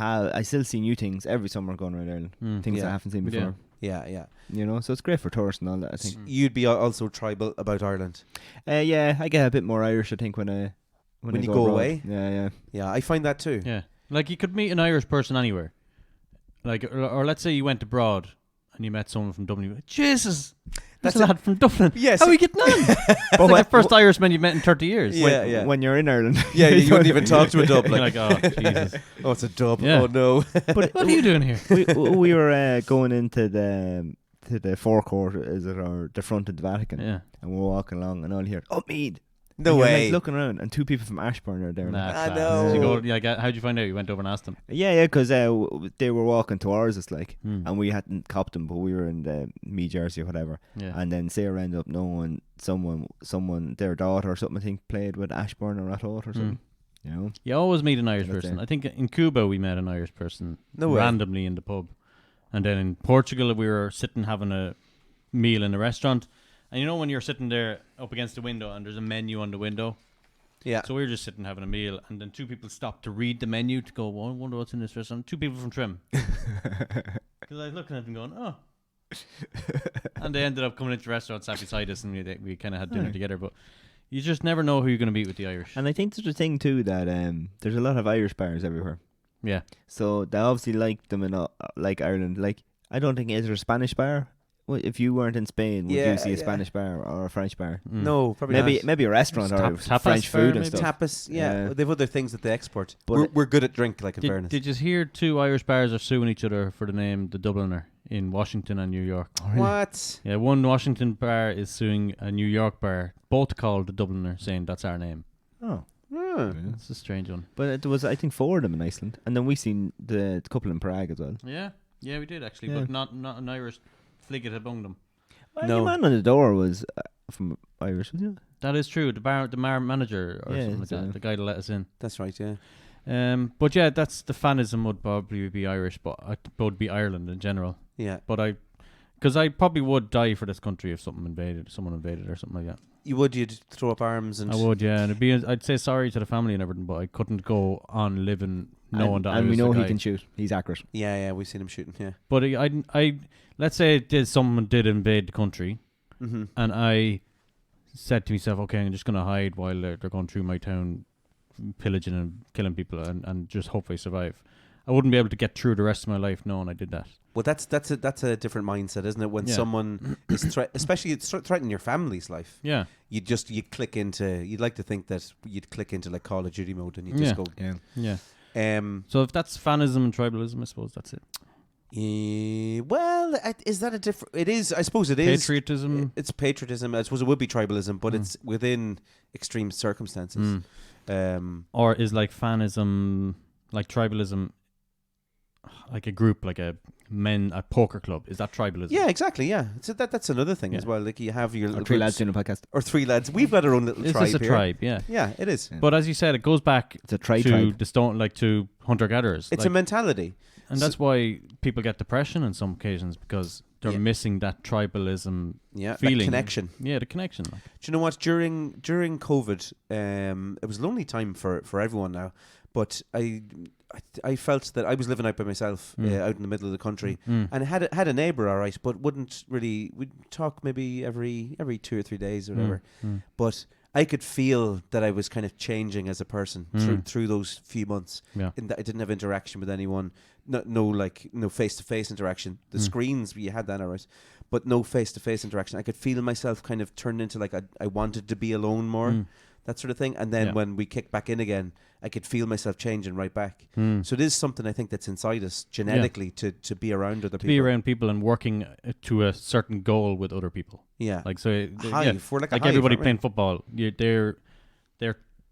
see new things every summer going around Ireland. Things Yeah. I haven't seen Yeah. before. Yeah, yeah. You know, so it's great for tourists and all that, I think. You'd be also tribal about Ireland. Yeah, I get a bit more Irish, I think, when I you go go abroad. away? Yeah. Yeah, I find that too. Yeah. Like, you could meet an Irish person anywhere. Like, or let's say you went abroad and you met someone from Dublin. You're like, Jesus, that's a lad from Dublin. Yes. How are we getting on? It's like the first Irishman you've met in 30 years. Yeah. When you're in Ireland. Yeah, you wouldn't even talk to a dub. You're Like, like, oh, Jesus. oh, it's a dub. Yeah. Oh, no. What are you doing here? we were going into the forecourt, is it, or the front of the Vatican, Yeah. and we're walking along, and all you hear, "Oh, Mead!" No And you're, way. like, looking around, and two people from Ashbourne are there. Nah, I class. know. So you go, like, how'd you find out? You went over and asked them. Yeah, because they were walking towards us, like, Hmm. and we hadn't copped them, but we were in the me jersey or whatever. Yeah. And then Sarah ended up knowing someone, their daughter or something, I think, played with Ashbourne or Rathode or something. You know, You always meet an Irish That's person. it. I think in Cuba we met an Irish person No way. randomly in the pub. And then in Portugal we were sitting having a meal in a restaurant. And you know when you're sitting there up against the window and there's a menu on the window? Yeah. So we were just sitting having a meal, and then two people stopped to read the menu to go, well, I wonder what's in this restaurant. Two people from Trim. Because I was looking at them going, oh. And they ended up coming into the restaurant, sat beside us, and we kind of had dinner together. But you just never know who you're going to meet with the Irish. and I think there's a thing too that there's a lot of Irish bars everywhere. Yeah. So they obviously like them in like Ireland. Like, I don't think, is there a Spanish bar? Well, if you weren't in Spain, would Yeah, you see a yeah. Spanish bar or a French bar? No, probably not. Maybe a restaurant or Tapas French bar, food and maybe? stuff. Tapas, yeah. Yeah. They've other things that they export. But We're good at drink, like in fairness. Did you hear two Irish bars are suing each other for the name The Dubliner in Washington and New York? What? Yeah, one Washington bar is suing a New York bar, both called The Dubliner, saying that's our name. Oh, It's a strange one. but there was, I think, 4 of them in Iceland, and then we seen the couple in Prague as well. Yeah, we did actually, Yeah. but not an Irish fligget among them. Well, No. the man on the door was from Irish, wasn't he? That is true. The bar manager or Yeah, something like so- that. The guy that let us in. That's right. Yeah. But yeah, that's the fanism would probably be Irish, but would be Ireland in general. Yeah. But because I probably would die for this country if someone invaded or something like that. You'd throw up arms and. I would, yeah, and I'd say sorry to the family and everything, but I couldn't go on living knowing that. I and we was know the he guy. can shoot. He's accurate. Yeah, we've seen him shooting. Yeah. But I let's say someone did invade the country, Mm-hmm. and I said to myself, okay, I'm just gonna hide while they're going through my town, pillaging and killing people, and just hope I survive. I wouldn't be able to get through the rest of my life knowing I did that. Well, that's a different mindset, isn't it? When Yeah. someone is especially it's threatening your family's life, Yeah, you click into. You'd like to think that you'd click into like Call of Duty mode and you just go. Yeah. yeah. So if that's fanism and tribalism, I suppose that's it. Well, is that a different? It is. I suppose it is. Patriotism. It's patriotism. I suppose it would be tribalism, but Mm. it's within extreme circumstances. Or is like fanism, like tribalism, like a group, like a poker club? Is that tribalism? Yeah, exactly. Yeah, so that's another thing Yeah. as well. Like you have your Or little three groups- lads doing a podcast. or three lads. We've got our own little Is tribe this a here. tribe? Yeah. Yeah, it is. Yeah. But as you said, it goes back It's a tribe. to the stone, like to hunter gatherers. It's like, a mentality. and that's why people get depression on some occasions because they're Yeah. missing that tribalism. Yeah, that Feeling. connection. Yeah, the connection. Like. Do you know what? During COVID, it was a lonely time for everyone now. But I felt that I was living out by myself out in the middle of the country, and I had a neighbour, all right, but wouldn't really. We'd talk maybe every 2 or 3 days or whatever. But I could feel that I was kind of changing as a person through those few months. Yeah. In that I didn't have interaction with anyone, no face-to-face interaction. The screens, you had that, all right, but no face-to-face interaction. I could feel myself kind of turn into like I wanted to be alone more, that sort of thing. And then Yeah. when we kicked back in again, I could feel myself changing right back. So it is something I think that's inside us genetically to be around other people. Be around people and working to a certain goal with other people. Yeah. Like so, Hive. We're like a hive, everybody aren't we? playing football. Their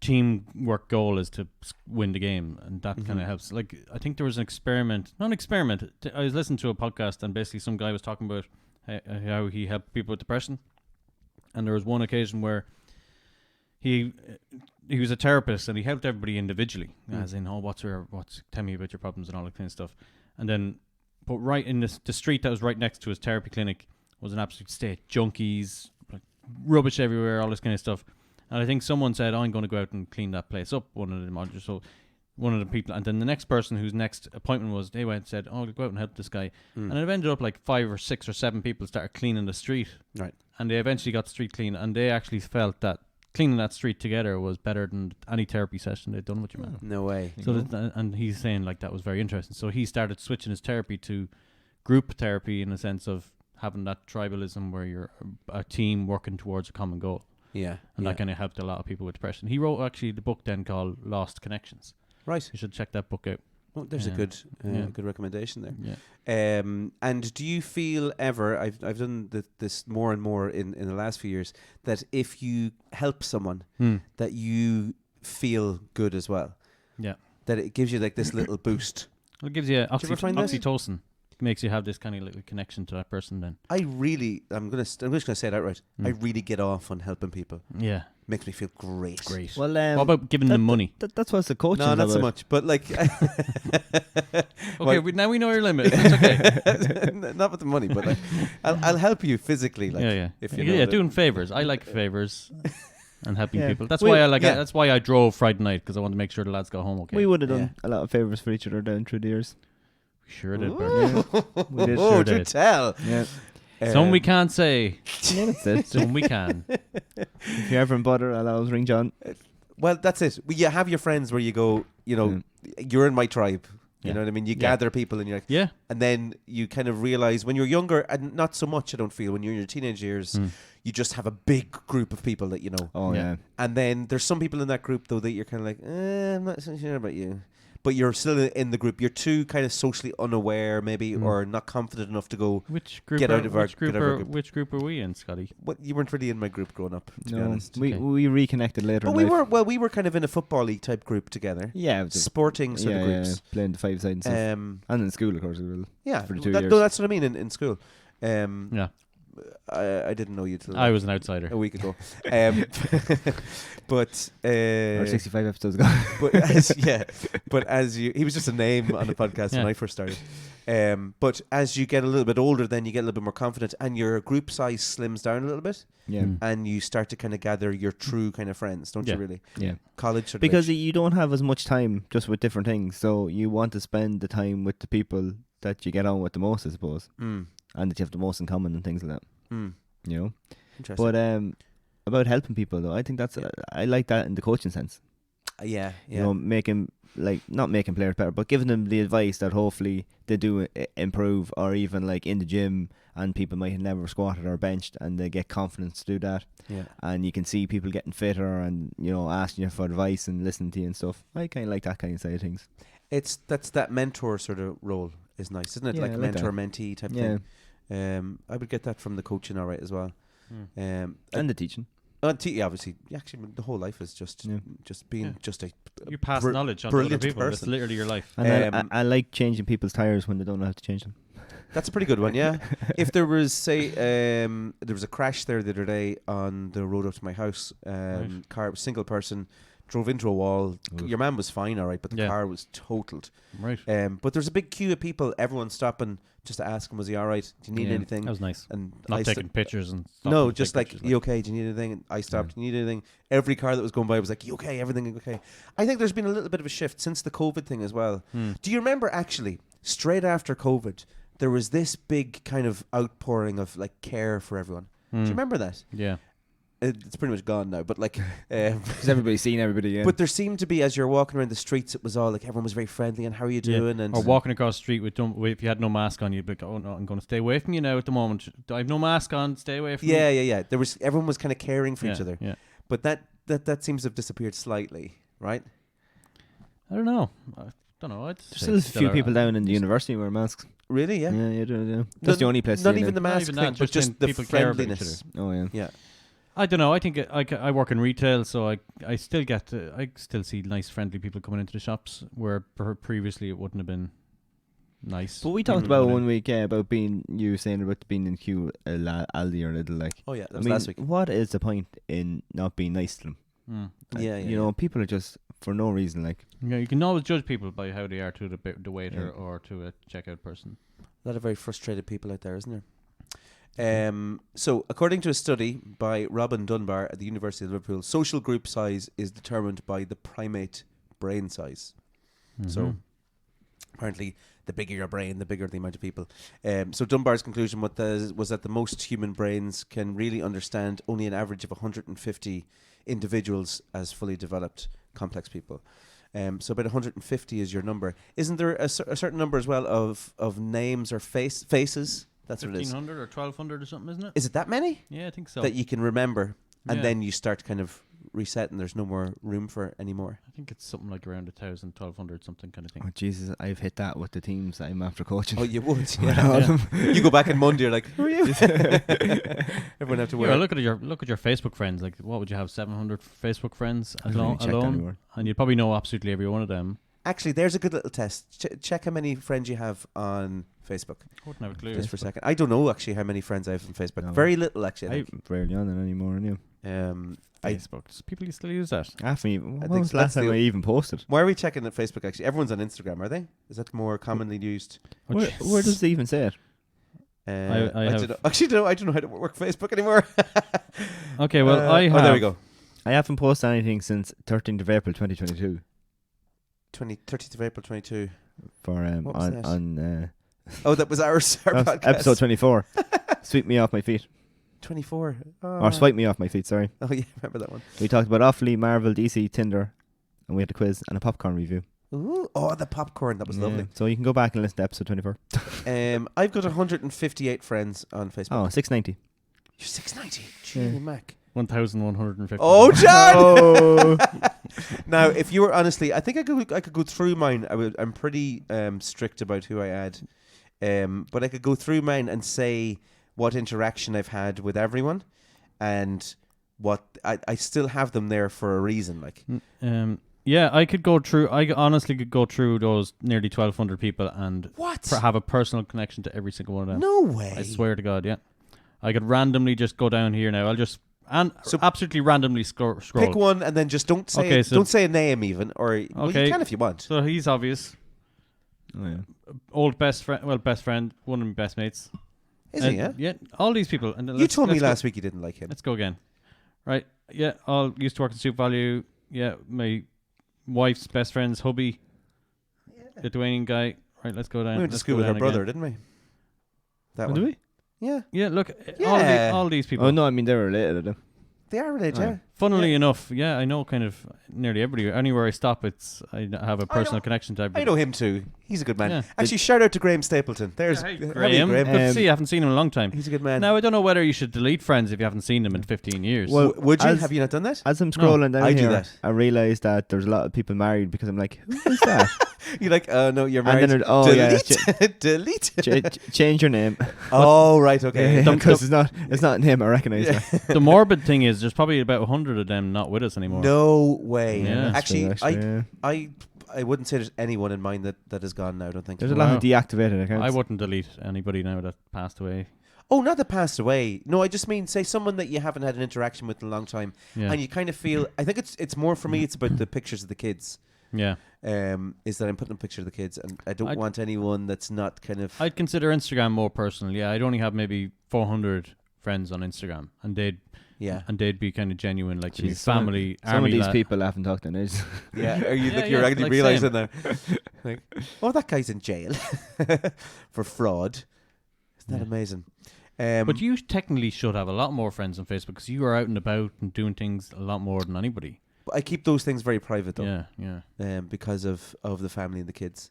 teamwork goal is to win the game, and that kind of helps. Like I think there was not an experiment. I was listening to a podcast, and basically some guy was talking about how he helped people with depression, and there was one occasion where he was a therapist and he helped everybody individually, as in, tell me about your problems and all that kind of stuff. And then, but right in the street that was right next to his therapy clinic was an absolute state. Junkies, like rubbish everywhere, all this kind of stuff. And I think someone said, I'm going to go out and clean that place up, one of the people. And then the next person whose next appointment was, they went and said, oh, go out and help this guy. And it ended up like 5 or 6 or 7 people started cleaning the street. Right. And they eventually got the street clean, and they actually felt that cleaning that street together was better than any therapy session they'd done with your man. No way. So and he's saying like that was very interesting. So he started switching his therapy to group therapy in a sense of having that tribalism where you're a team working towards a common goal. Yeah. And yeah. that kind of helped a lot of people with depression. He wrote actually the book then called Lost Connections. Right. You should check that book out. Well, there's a Yeah. good Yeah. good recommendation there. Yeah. And do you feel ever, I've done this more and more in the last few years, that if you help someone, that you feel good as well? Yeah. That it gives you like this little boost. It gives you you ever find that? oxytocin. Makes you have this kind of little connection to that person then. I'm just gonna say it outright. I really get off on helping people. Yeah. Makes me feel great. Great. Well, what about giving them money? That's what the coaching No, is not so about. much. But like, Okay, now we know your limit. It's okay. not with the money, but like, I'll help you physically. Like, yeah. If you know that- doing favors. I like favors and helping Yeah. people. That's We- why I like. yeah. That's why I drove Friday night because I wanted to make sure the lads got home okay. We would have done a lot of favours for each other down through the years. We sure did. Ooh. Bert. We did. Oh, sure do did. tell. Yeah. Some we can't say. Yeah, that's it. Some we can. If you're ever in bother, I'll always ring John. Well, that's it. You have your friends where you go, you know, you're in my tribe. You Yeah. know what I mean? You Yeah. gather people and you're like, Yeah. and then you kind of realize when you're younger, and not so much, I don't feel, when you're in your teenage years, you just have a big group of people that you know. Oh, Yeah. yeah. And then there's some people in that group, though, that you're kind of like, I'm not so sure about you. But you're still in the group. You're too kind of socially unaware, maybe, or not confident enough to go. Which group? Get out of our- which group? get out of our Are, group. which group are we in, Scotty? What, you weren't really in my group growing up, to be No, honest. we Okay. we reconnected later. But in we life. were we were kind of in a football league type group together, Yeah, it was sporting sort of groups. playing the 5-side and stuff. And in school, of course, we will. Yeah, for the 2 that, years. no, that's what I mean in school. Yeah. I didn't know you till I was an outsider. a week ago. Um, but Or 65 episodes ago. but as you, he was just a name on the podcast when Yeah. I first started. But as you get a little bit older, then you get a little bit more confident, and your group size slims down a little bit, Yeah. and you start to kind of gather your true kind of friends, don't Yeah. you? Really, Yeah. college sort of Because age. you don't have as much time just with different things, so you want to spend the time with the people that you get on with the most, I suppose, Mm, and that you have the most in common and things like that. mm, You know. interesting. But about helping people though, I think that's I like that in the coaching sense. Yeah, You know, making not making players better, but giving them the advice that hopefully they do improve, or even like in the gym, and people might have never squatted or benched, and they get confidence to do that. yeah. And you can see people getting fitter, and asking you for advice and listening to you and stuff. I kind of like that kind of side of things. That's that mentor sort of role is nice, isn't it? Yeah, Like I like mentor that. mentee type Yeah, thing. I would get that from the coaching, all right, as well. Mm. and the teaching. Obviously, actually, the whole life is just Yeah. being Yeah. just a You pass br- knowledge on to other brilliant people. It's person. literally your life. And Um, I like changing people's tires when they don't know how to change them. That's a pretty good one, yeah. If there was, say, there was a crash there the other day on the road up to my house, Right. car, single person, drove into a wall. Oof. Your man was fine, all right, but the Yeah. car was totaled. Right. But there's a big queue of people, everyone stopping just to ask him, was he all right? Do you need Yeah. anything? That was nice. And Not I taking pictures and stuff. no, and just take like, pictures, you okay? Do you need anything? And I stopped. You need anything? Every car that was going by was like, you okay? Everything okay? I think there's been a little bit of a shift since the COVID thing as well. Do you remember actually, straight after COVID, there was this big kind of outpouring of like care for everyone? Do you remember that? Yeah. It's pretty much gone now, but like, Because everybody's seen everybody. Yeah. but there seemed to be, as you're walking around the streets, it was all like everyone was very friendly and how are you Yeah. doing? And Or walking across the street with if you had no mask on, you'd be like, oh no, I'm going to stay away from you now at the moment. I have no mask on, stay away from yeah, me. yeah, yeah. There was everyone was kind of caring for Yeah, each other, yeah. but that seems to have disappeared slightly, right? I don't know. I'd There's say still a it's few a- people down in the university wearing masks. Really? Yeah. Yeah, you do. That's the only place. Not you even the know. Not mask even thing, that, but just when the people care about each friendliness. Oh yeah. Yeah. I don't know. I think I work in retail, so I still I still see nice, friendly people coming into the shops where previously it wouldn't have been nice. But we talked Mm. about one week about you saying about being in queue Aldi or Lidl. Like, Oh yeah, that I was mean, last week. what is the point in not being nice to them? Mm. Yeah, You know, people are just for no reason. Like, Yeah, you can always judge people by how they are to the waiter Yeah. or to a checkout person. A lot of very frustrated people out there, isn't there? So, according to a study by Robin Dunbar at the University of Liverpool, social group size is determined by the primate brain size. So, Mhm. apparently, the bigger your brain, the bigger the amount of people. So, Dunbar's conclusion was that the most human brains can really understand only an average of 150 individuals as fully developed complex people. So about 150 is your number. Isn't there a certain number as well of names or faces? That's what it is. 1,500 or 1,200 or something, isn't it? Is it that many Yeah, I think so. that you can remember, and Yeah. then you start kind of resetting? There's no more room for any more. I think it's something like around 1,000, 1,200, something kind of thing. oh Jesus, I've hit that with the teams I'm after coaching. Oh, you would. With Yeah. all of them. You go back on Monday. You're like, who are you? Everyone have to wear. Yeah, look at your Facebook friends. Like, what would you have? 700 Facebook friends I haven't even checked alone, anymore. and you'd probably know absolutely every one of them. Actually, there's a good little test. Check how many friends you have on Facebook. Wouldn't have a clue. Just for a second. I don't know actually how many friends I have on Facebook. No. Very little actually. I I think. rarely on it anymore. Anyway. I Facebook. People still use that. After me, I when think was the that's last time the- I even posted? Why are we checking at Facebook actually? Everyone's on Instagram, are they? Is that more commonly used? Where does it even say it? I have- don't know. Actually, no, I don't know how to work Facebook anymore. Okay, well, I have. Oh, there we go. I haven't posted anything since 13th of April 2022 30th of April 22. for What was that? on Oh, that was our that was podcast. episode 24. Sweep me off my feet, 24. or swipe me off my feet. Sorry. Oh, yeah, remember that one. We talked about Offaly, Marvel, DC, Tinder, and we had a quiz and a popcorn review. Ooh, oh, the popcorn. That was Yeah. lovely. So you can go back and listen to episode 24. I've got 158 friends on Facebook. Oh, 690. You're 690. Gee, Mac. 1,150. Oh, John! Oh. Now, if you were honestly, I think I could go through mine. I'm pretty strict about who I add, but I could go through mine and say what interaction I've had with everyone, and what I still have them there for a reason. Like, Yeah, I could go through. I honestly could go through those nearly 1,200 people and what? have a personal connection to every single one of them. No way. I swear to God, yeah. I could randomly just go down here now. I'll just So- absolutely randomly scroll. Pick one and then just don't say Okay, it, so- don't say a name even, or well, Okay. you can if you want. So he's obvious. Oh, yeah. Old best friend. Well, best friend. One of my best mates. Is he? Yeah. Yeah. All these people. And You told me last week you didn't like him. Let's go again. Right. Yeah. All used to work in Soup Value. Yeah. My wife's best friend's hubby. Lithuanian guy. Right. Let's go down. We went to Let's school go with her down brother, again. didn't we? That Oh, one. do we? Yeah, Yeah. Look. Yeah. All these people. Oh no, I mean they're related to them. they are related. Oh. Yeah. Funnily enough, yeah, I know kind of nearly everybody. Anywhere I stop, I have a personal connection to everybody. I know him too. He's a good man. Yeah. Actually, shout out to Graham Stapleton. There's Hey, how are you, Graham. Good to Um, see you. I haven't seen him in a long time. He's a good man. Now I don't know whether you should delete friends if you haven't seen them in 15 years. Well, Would you? as- Have you not done that? As I'm scrolling down I do here, that. I realised that there's a lot of people married because I'm like, who is that? You're like, oh no, you're And married. then oh yeah, delete. Delete. change your name. Oh right, okay. Because it's not a name I recognise. The morbid thing is there's probably about 100 of them not with us anymore. No way. Yeah. Actually, yeah. I wouldn't say there's anyone in mind that is gone now. I don't think. There's a so. lot Wow. of deactivated accounts. I wouldn't delete anybody now that passed away. Oh, not that passed away. No, I just mean say someone that you haven't had an interaction with in a long time, Yeah. and you kind of feel. I think it's more for me. It's about the pictures of the kids. Yeah. Is that I'm putting a picture of the kids, and I don't I'd- want anyone that's not kind of. I'd consider Instagram more personal. Yeah, I'd only have maybe 400 friends on Instagram, and they'd be kind of genuine, like Jeez, Jeez, some of- family. Some army of these lad. people I haven't talked in ages. Yeah, are you? Yeah, You're yeah, actually like realizing same. now. Like, oh, that guy's in jail for fraud. Isn't that Yeah. amazing? But you technically should have a lot more friends on Facebook because you are out and about and doing things a lot more than anybody. I keep those things very private though. Yeah. Because of the family and the kids.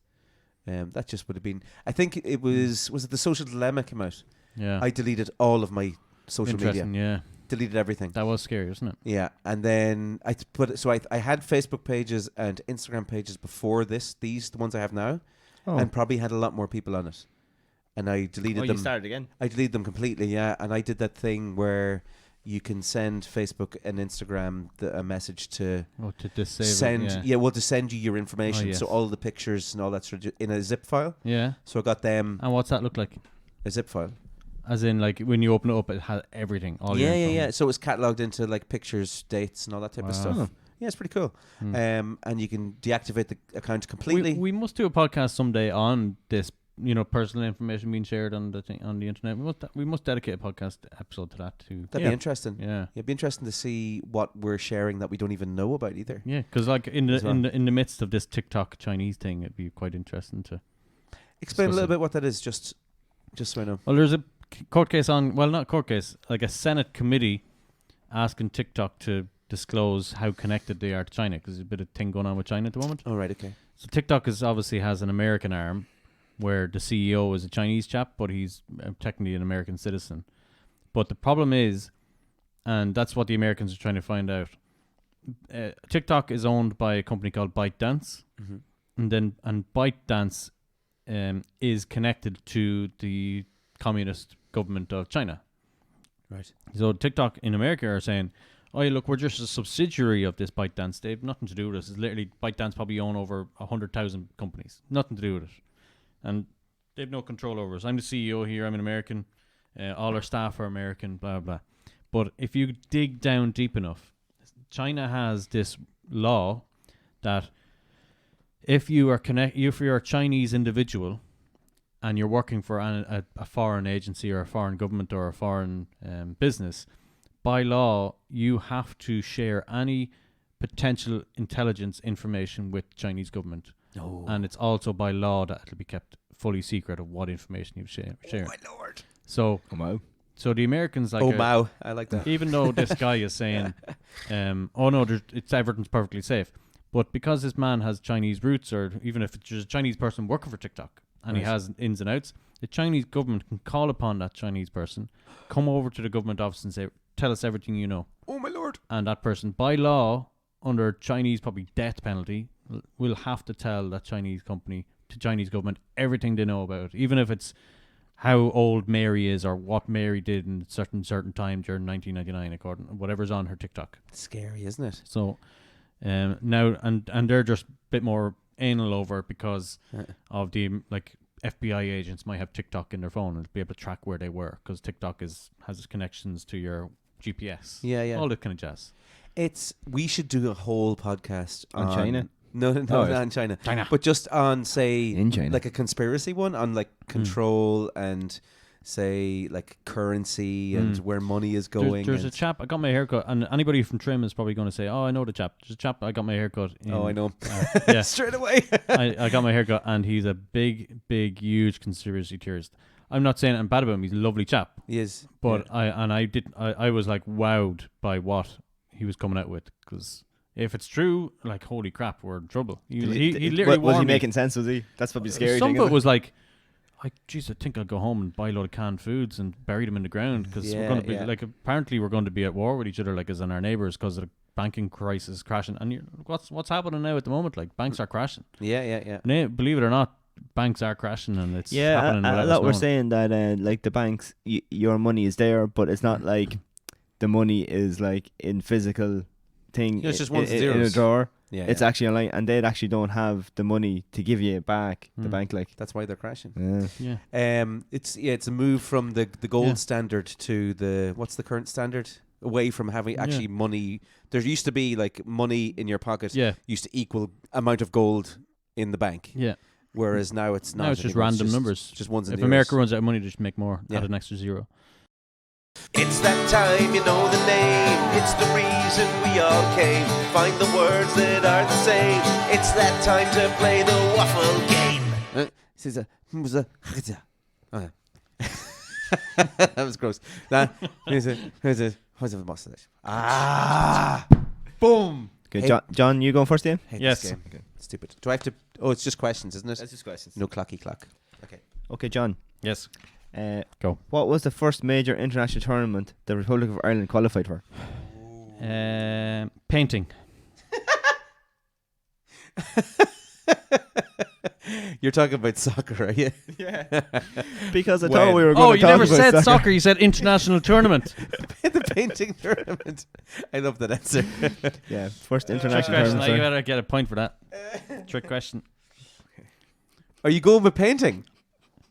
That just would have been. I think it was it the Social Dilemma came out. Yeah. I deleted all of my social media. Interesting. Yeah. Deleted everything. That was scary, wasn't it? Yeah, and then I had Facebook pages and Instagram pages before the ones I have now, and probably had a lot more people on it. And I deleted them. You started again. I deleted them completely. Yeah, and I did that thing where you can send Facebook and Instagram a message to Oh, to disable. send. Yeah. To send you your information. yes. So all the pictures and all that's in a zip file. Yeah. So I got them And what's that look like? a zip file. As in, like when you open it up, it has everything. All your info. Yeah. So it was catalogued into like pictures, dates, and all that type of Wow. stuff. Yeah, it's pretty cool. Hmm. And you can deactivate the account completely. We must do a podcast someday on this. Personal information being shared on the on the internet. We must dedicate a podcast episode to that too. That'd be interesting. Yeah. It'd be interesting to see what we're sharing that we don't even know about either. Yeah, because like in As the well. in the midst of this TikTok Chinese thing, it'd be quite interesting to. Explain a Discuss little it. bit what that is, just so I know. Well, there's a court case on. Well, not court case, like a Senate committee asking TikTok to disclose how connected they are to China, because there's a bit of thing going on with China at the moment. All right, okay. So TikTok obviously has an American arm, where the CEO is a Chinese chap, but he's technically an American citizen. But the problem is, and that's what the Americans are trying to find out. TikTok is owned by a company called ByteDance, and ByteDance is connected to the communist government of China. Right. So TikTok in America are saying, "Oh, yeah, look, we're just a subsidiary of this ByteDance. They have nothing to do with us. It's literally ByteDance probably own over 100,000 companies. Nothing to do with it, and they have no control over us. I'm the CEO here. I'm an American. All our staff are American. Blah blah. But if you dig down deep enough, China has this law that if you're a Chinese individual and you're working for a foreign agency or a foreign government or a foreign business, by law you have to share any potential intelligence information with Chinese government. No. And it's also by law that it'll be kept fully secret of what information you've shared. Oh my lord. So Wow. the Americans like Wow. I like that. even though this guy is saying, oh no, everything's perfectly safe. But because this man has Chinese roots, or even if it's just a Chinese person working for TikTok and he Right. has ins and outs, the Chinese government can call upon that Chinese person, come over to the government office and say, tell us everything you know. Oh my lord. And that person, by law, under Chinese probably death penalty, will have to tell that Chinese company, to Chinese government, everything they know about it, even if it's how old Mary is or what Mary did in certain time during 1999, according to whatever's on her TikTok. Scary, isn't it? So now and they're just a bit more anal over it because of the FBI agents might have TikTok in their phone and be able to track where they were because TikTok has connections to your GPS. Yeah. All that kind of jazz. We should do a whole podcast On China? No, Oh, not yes. on China. China. But just on, say, In China. like a conspiracy one on like control and say like currency and where money is going. There's a and- chap. I got my haircut, and anybody from Trim is probably going to say, "Oh, I know the chap." There's a chap. I got my haircut. Oh, I know. Yeah, Straight away. I got my haircut, and he's a big, huge conspiracy theorist. I'm not saying I'm bad about him. He's a lovely chap, He is. but I was like wowed by what he was coming out with because if it's true, like holy crap, we're in trouble. He literally was he warned me. making sense? Was he? That's probably scary. Some thing, of it isn't was like, geez, I think I'll go home and buy a load of canned foods and bury them in the ground because we're going to be like, apparently we're going to be at war with each other, like as in our neighbours, because of the banking crisis crashing. And what's happening now at the moment? Like banks are crashing. Yeah. Believe it or not, banks are crashing, and it's Yeah, happening. a without us lot were knowing. saying that like the banks, your money is there, but it's not like the money is like in physical thing. Yeah, it's just in, ones and in a zeros. drawer. Yeah. It's actually online, and they actually don't have the money to give you back. The bank, like, That's why they're crashing. yeah. Yeah. It's a move from the gold Yeah. standard to what's the current standard? Away from having actually money. There used to be like money in your pocket Yeah. used to equal amount of gold in the bank. Yeah. Whereas now it's not. Now it's just anymore. random numbers. Just ones and If zeros. America runs out of money, they just make more. Yeah. Add an extra zero. It's that time, you know the name. It's the reason we all came. Find the words that are the same. It's that time to play the waffle game. This is oh, yeah. That was gross. Here's the mustache. Boom. Okay, Hey. John, you going first, Ian? Hate Yes. this game. Stupid. Do I have to? Oh, it's just questions, isn't it? just questions. No clocky clock. Okay. Okay, John. Yes. Go. What was the first major international tournament the Republic of Ireland qualified for? Painting. You're talking about soccer, are you? Yeah. Because I When? thought we were going Oh, to you talk never about said soccer. You said international tournament. The painting tournament. I love that answer. Yeah, first Trick international question. tournament. You sorry. better get a point for that. Trick question. Are you going with painting?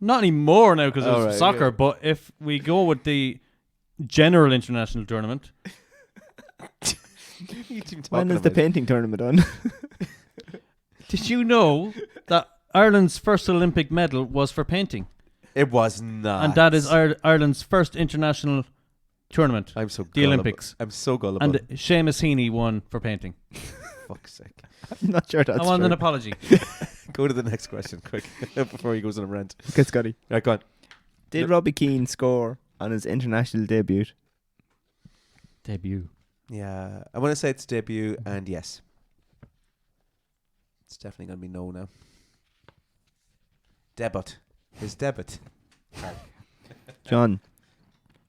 Not anymore now because it Oh, was right, soccer. yeah. But if we go with the general international tournament, When is the painting tournament on? did you know that Ireland's first Olympic medal was for painting, It was not. and that is Ireland's first international tournament, I'm so the gullible. Olympics. I'm so gullible. And Seamus Heaney won for painting. Fuck's sake. I'm not sure that's I want true. an apology. Go to the next question, quick, before he goes on a rant. Okay, Scotty. Right, go on. Did Robbie Keane score on his international debut? Debut. Yeah, I want to say it's debut, and yes. It's definitely going to be no now. Debut. His debut. John,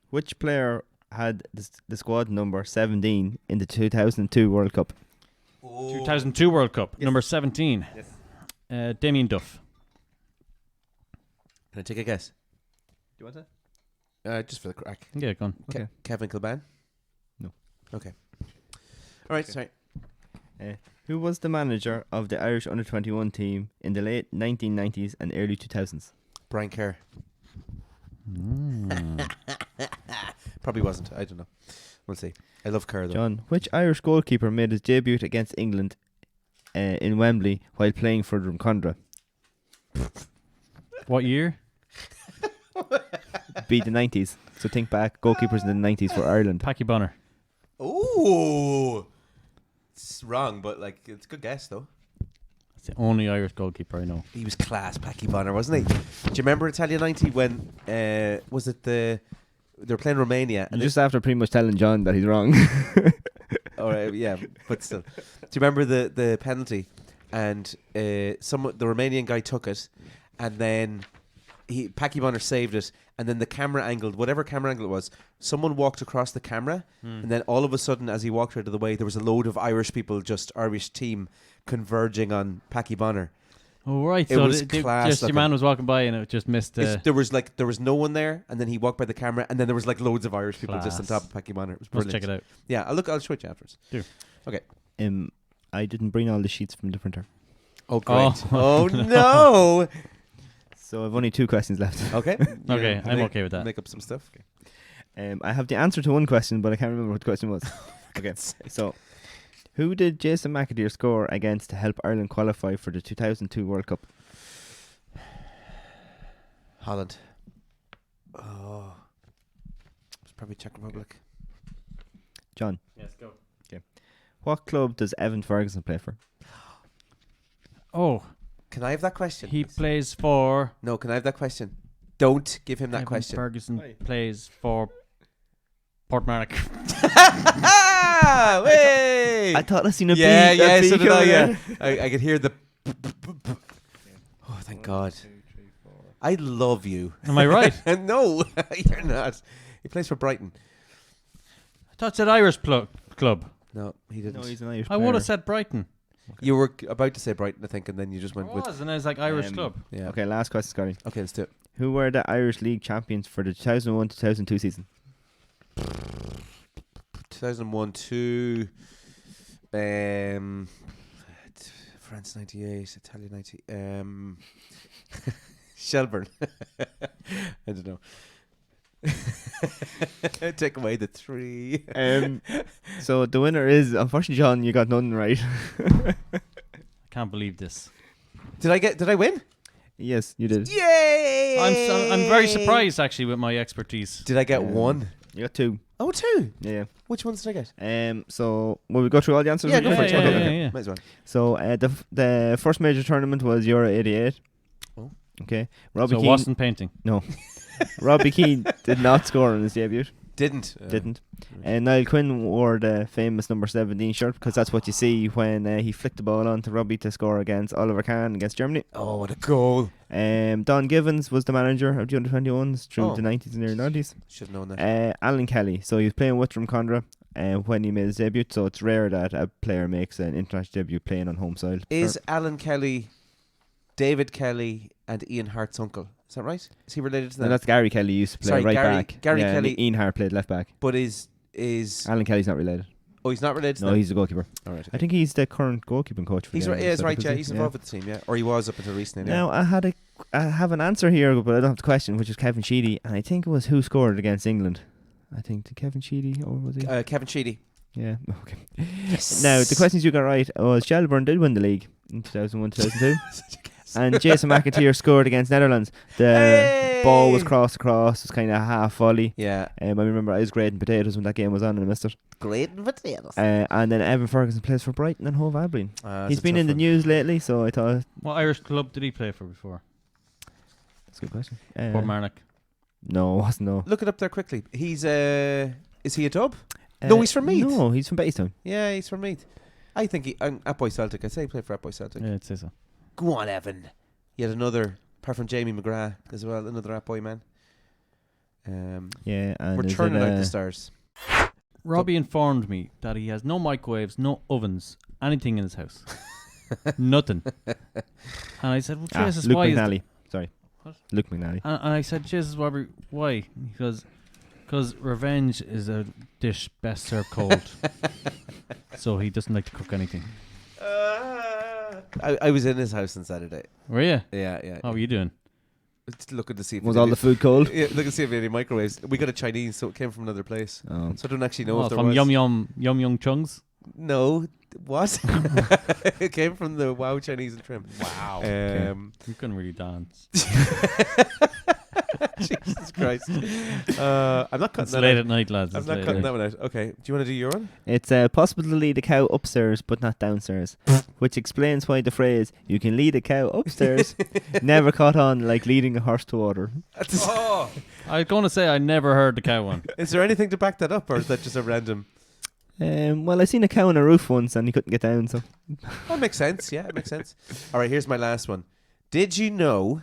which player had the squad number 17 in the 2002 World Cup? 2002 World Cup, number 17. Yes. Damien Duff. Can I take a guess? Do you want that? Just for the crack. Yeah, go on. Okay. Kevin Kilban? No. Okay. All right, sorry. Who was the manager of the Irish under-21 team in the late 1990s and early 2000s? Brian Kerr. Probably wasn't. I don't know. We'll see. I love Kerr, though. John, which Irish goalkeeper made his debut against England in Wembley while playing for Drumcondra? What year? Be the 90s. So think back, goalkeepers in the 90s for Ireland. Packy Bonner. Ooh. It's wrong, but like it's a good guess, though. It's the only Irish goalkeeper I know. He was class, Packy Bonner, wasn't he? Do you remember Italia 90 when, was it they were playing Romania? And just after pretty much telling John that he's wrong. Yeah, but still. Do you remember the penalty? And the Romanian guy took it, and then Packy Bonner saved it, and then the camera angled, whatever camera angle it was, someone walked across the camera, and then all of a sudden, as he walked out of the way, there was a load of Irish people, just Irish team, converging on Packy Bonner. Oh, right. It So was class just your looking. man was walking by and it just missed. There was no one there, and then he walked by the camera, and then there was like loads of Irish people just on Class. top of Packy Bonner. It was Let's brilliant. check it out. Yeah, I'll show it you afterwards. Do. Okay. I didn't bring all the sheets from the printer. Oh great! Oh. Oh no! So I've only 2 questions left. Okay. Okay, Yeah, I'm make- okay with that. Make up some stuff. I have the answer to one question, but I can't remember what the question was. Okay, so who did Jason McAteer score against to help Ireland qualify for the 2002 World Cup? Holland. Oh. It's probably Czech Republic. John, Yes, go. what club does Evan Ferguson play for? Oh, Can I have that question? he plays for. No, can I have that question? Don't give him that Evan question. Ferguson Why? plays for Portmarnock. Way! I thought I seen a yeah, beat. yeah, a so beat did I, over yeah. there. I could hear the. Oh, thank God. I love you. Am I right? No, you're not. He plays for Brighton. I thought it said Irish club. No, he didn't. No, he's an Irish I would player. have said Brighton. You were about to say Brighton, I think, and then you just I went with. was, and I was like Irish club. Yeah. Okay, last question, Scotty. Okay, let's do it. Who were the Irish League champions for the 2001-2002 season? 2001, 2. France 98, Italia 90. Shelburne. I don't know. Take away the 3. So the winner is, unfortunately, John, you got none right. I can't believe this. Did I win? Yes, you did. Yay! I'm very surprised actually with my expertise. Did I get 1? You got 2. Oh, 2. Yeah. Which ones did I get? So will we go through all the answers? Yeah, real go quick? for it. yeah, Okay, yeah, okay. yeah. Might as well. So the first major tournament was Euro '88. Oh. Okay. Robbie So Keane. wasn't painting. Robbie Keane did not score in his debut. Didn't. Didn't. And Niall Quinn wore the famous number 17 shirt because that's what you see when he flicked the ball on to Robbie to score against Oliver Kahn against Germany. Oh, what a goal. Don Givens was the manager of the under-21s through Oh. the 90s and early 90s. Should have known that. Alan Kelly. So he was playing with Drumcondra when he made his debut. So it's rare that a player makes an international debut playing on home soil. Is Alan Kelly, David Kelly, and Ian Hart's uncle? Is that right? Is he related to No, them? that's Gary Kelly used to play Sorry, right Gary- back. Gary Yeah, and Kelly- Ian Hart played left back. But is Alan Kelly's not related. oh, he's not related to No, them? he's the goalkeeper. All right. I think he's the current goalkeeping coach for He's the right. Yeah, Ireland that's right. side, Yeah, isn't he's he? involved with the team. Yeah, or he was up until recently. Yeah. Now I have an answer here, but I don't have the question, which is Kevin Sheedy, and I think it was who scored against England. I think did Kevin Sheedy or was he? Kevin Sheedy. Yeah. Okay. Now the questions you got right was Shelburne did win the league in 2001-2002, and Jason McAteer scored against Netherlands. The ball was crossed across. It was kind of half volley. Yeah. I remember I was grading potatoes when that game was on and I missed it. Great potatoes. And then Evan Ferguson plays for Brighton and Hove Albion. That's He's a been tough in the one. news lately, so I thought What Irish club did he play for before? that's a good question. Portmarnock. No, it wasn't. No. Look it up there quickly. He's is he a dub? No, he's from Meath. No, he's from Bastown. Yeah, he's from Meath. I think he. Atboy Celtic. I say he played for Atboy Celtic. Yeah, I'd say so. Go on, Evan. Yet another, apart from Jamie McGrath as well, another Atboy man. Yeah, and We're is turning it, out the stars. Robbie informed me that he has no microwaves, no ovens, anything in his house. Nothing. And I said, well, Jesus, Luke why is McNally. Sorry. What? Luke McNally. And I said, Jesus, Robbie, why? Because revenge is a dish best served cold. So he doesn't like to cook anything. I was in his house on Saturday. Were you? Yeah. How are you doing? Just looking to see if Was we all did the food cold? Yeah, look and see if we had any microwaves. We got a Chinese, so it came from another place. Oh. So I don't actually know Oh, if there from was. Yum Yum Chungs? No, what? It came from the Wow Chinese and Trim. Wow. You couldn't really dance. Jesus Christ. I'm not cutting It's that late out. at night, lads. I'm It's not late cutting at that one out. Okay. Do you want to do your one? It's possible to lead a cow upstairs but not downstairs, which explains why the phrase "you can lead a cow upstairs" never caught on like leading a horse to water. night. I was going to say I never heard the cow one. Is there anything to back that up, or is that just a random? Well, I seen a cow on a roof once and he couldn't get down, so That makes sense. Yeah, it makes sense. All right, here's my last one. Did you know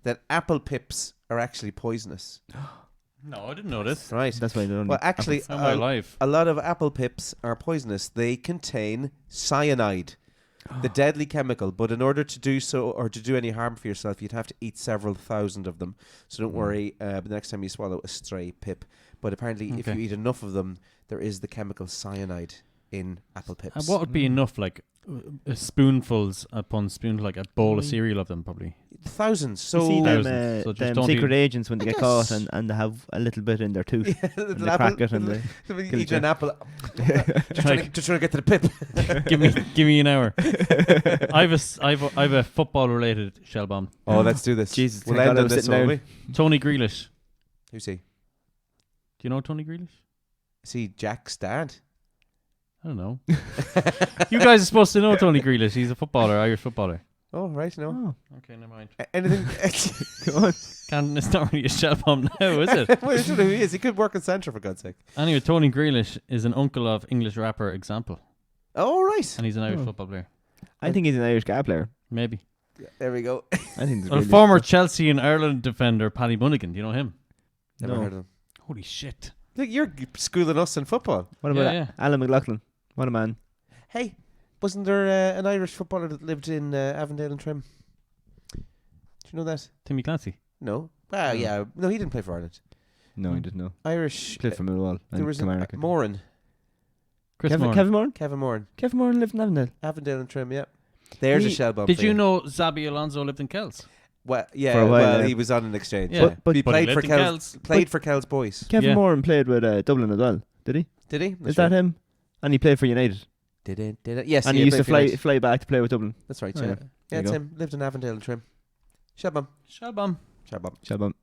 that apple pips are actually poisonous? No, I didn't know this. Right. that's why they don't. Well, eat actually, It's not my life. a lot of apple pips are poisonous. They contain cyanide, the deadly chemical. But in order to do so, or to do any harm for yourself, you'd have to eat several thousand of them. So don't worry. The next time you swallow a stray pip, but apparently, if Okay. you eat enough of them, there is the chemical cyanide in apple pips. And what would be enough? Like spoonfuls upon spoonful, like a bowl of cereal of them, probably. Thousands. You So see them, Thousands. So just them don't secret eat- agents when they I get caught guess. and they have a little bit in their tooth. yeah, and little they apple, crack it and little- they little- kill eating an you. apple. Like- just trying to get to the pip. give me an hour. I have a football related shell bomb. Oh, let's do this. Jesus, we'll thank end God I on was this, sitting won't down. we? Tony Grealish. Who's he? Do you know Tony Grealish? Is he Jack's dad? I don't know. You guys are supposed to know Tony Grealish. He's a footballer, Irish footballer. Oh, right, no. Oh, Okay, never mind. Anything? go on. It's not really a shell bomb now, is it? Well, I don't know who he is. He could work in centre, for God's sake. Anyway, Tony Grealish is an uncle of English rapper Example, Oh, right. and he's an Irish Oh. football player. I think he's an Irish guy player. Maybe. There we go. I think. Well, former Chelsea and Ireland defender Paddy Mulligan. Do you know him? Never No. heard of him. Holy shit. Look, you're schooling us in football. What about Yeah. Alan McLaughlin? What a man. Hey, wasn't there an Irish footballer that lived in Avondale and Trim? Do you know that? Timmy Clancy. No. Ah, No. yeah. No, he didn't play for Ireland. No, I didn't know. Irish. Played for Millwall. there and was Kilmarnock. Moran. Chris Kevin, Moran. Kevin Moran? Kevin Moran. Kevin Moran lived in Avondale. Avondale and Trim, yeah. There's a He- shell bomb. Did for you know Zabi Alonso lived in Kells? Well, yeah, For a while, well, yeah. he was on an exchange. Yeah. Yeah. But he But he played for lived in Kells. Played for Kells Boys. Kevin Yeah. Moran played with Dublin as well, did he? Did he? Is that him? And he played for United. Did it? Yes. And he used played to for fly United. fly back to play with Dublin. That's right. Oh, Yeah. yeah. Yeah, There it's you him. Lived in Avondale and Trim. Shell bomb. Shell bomb. Shell bomb. Shabam.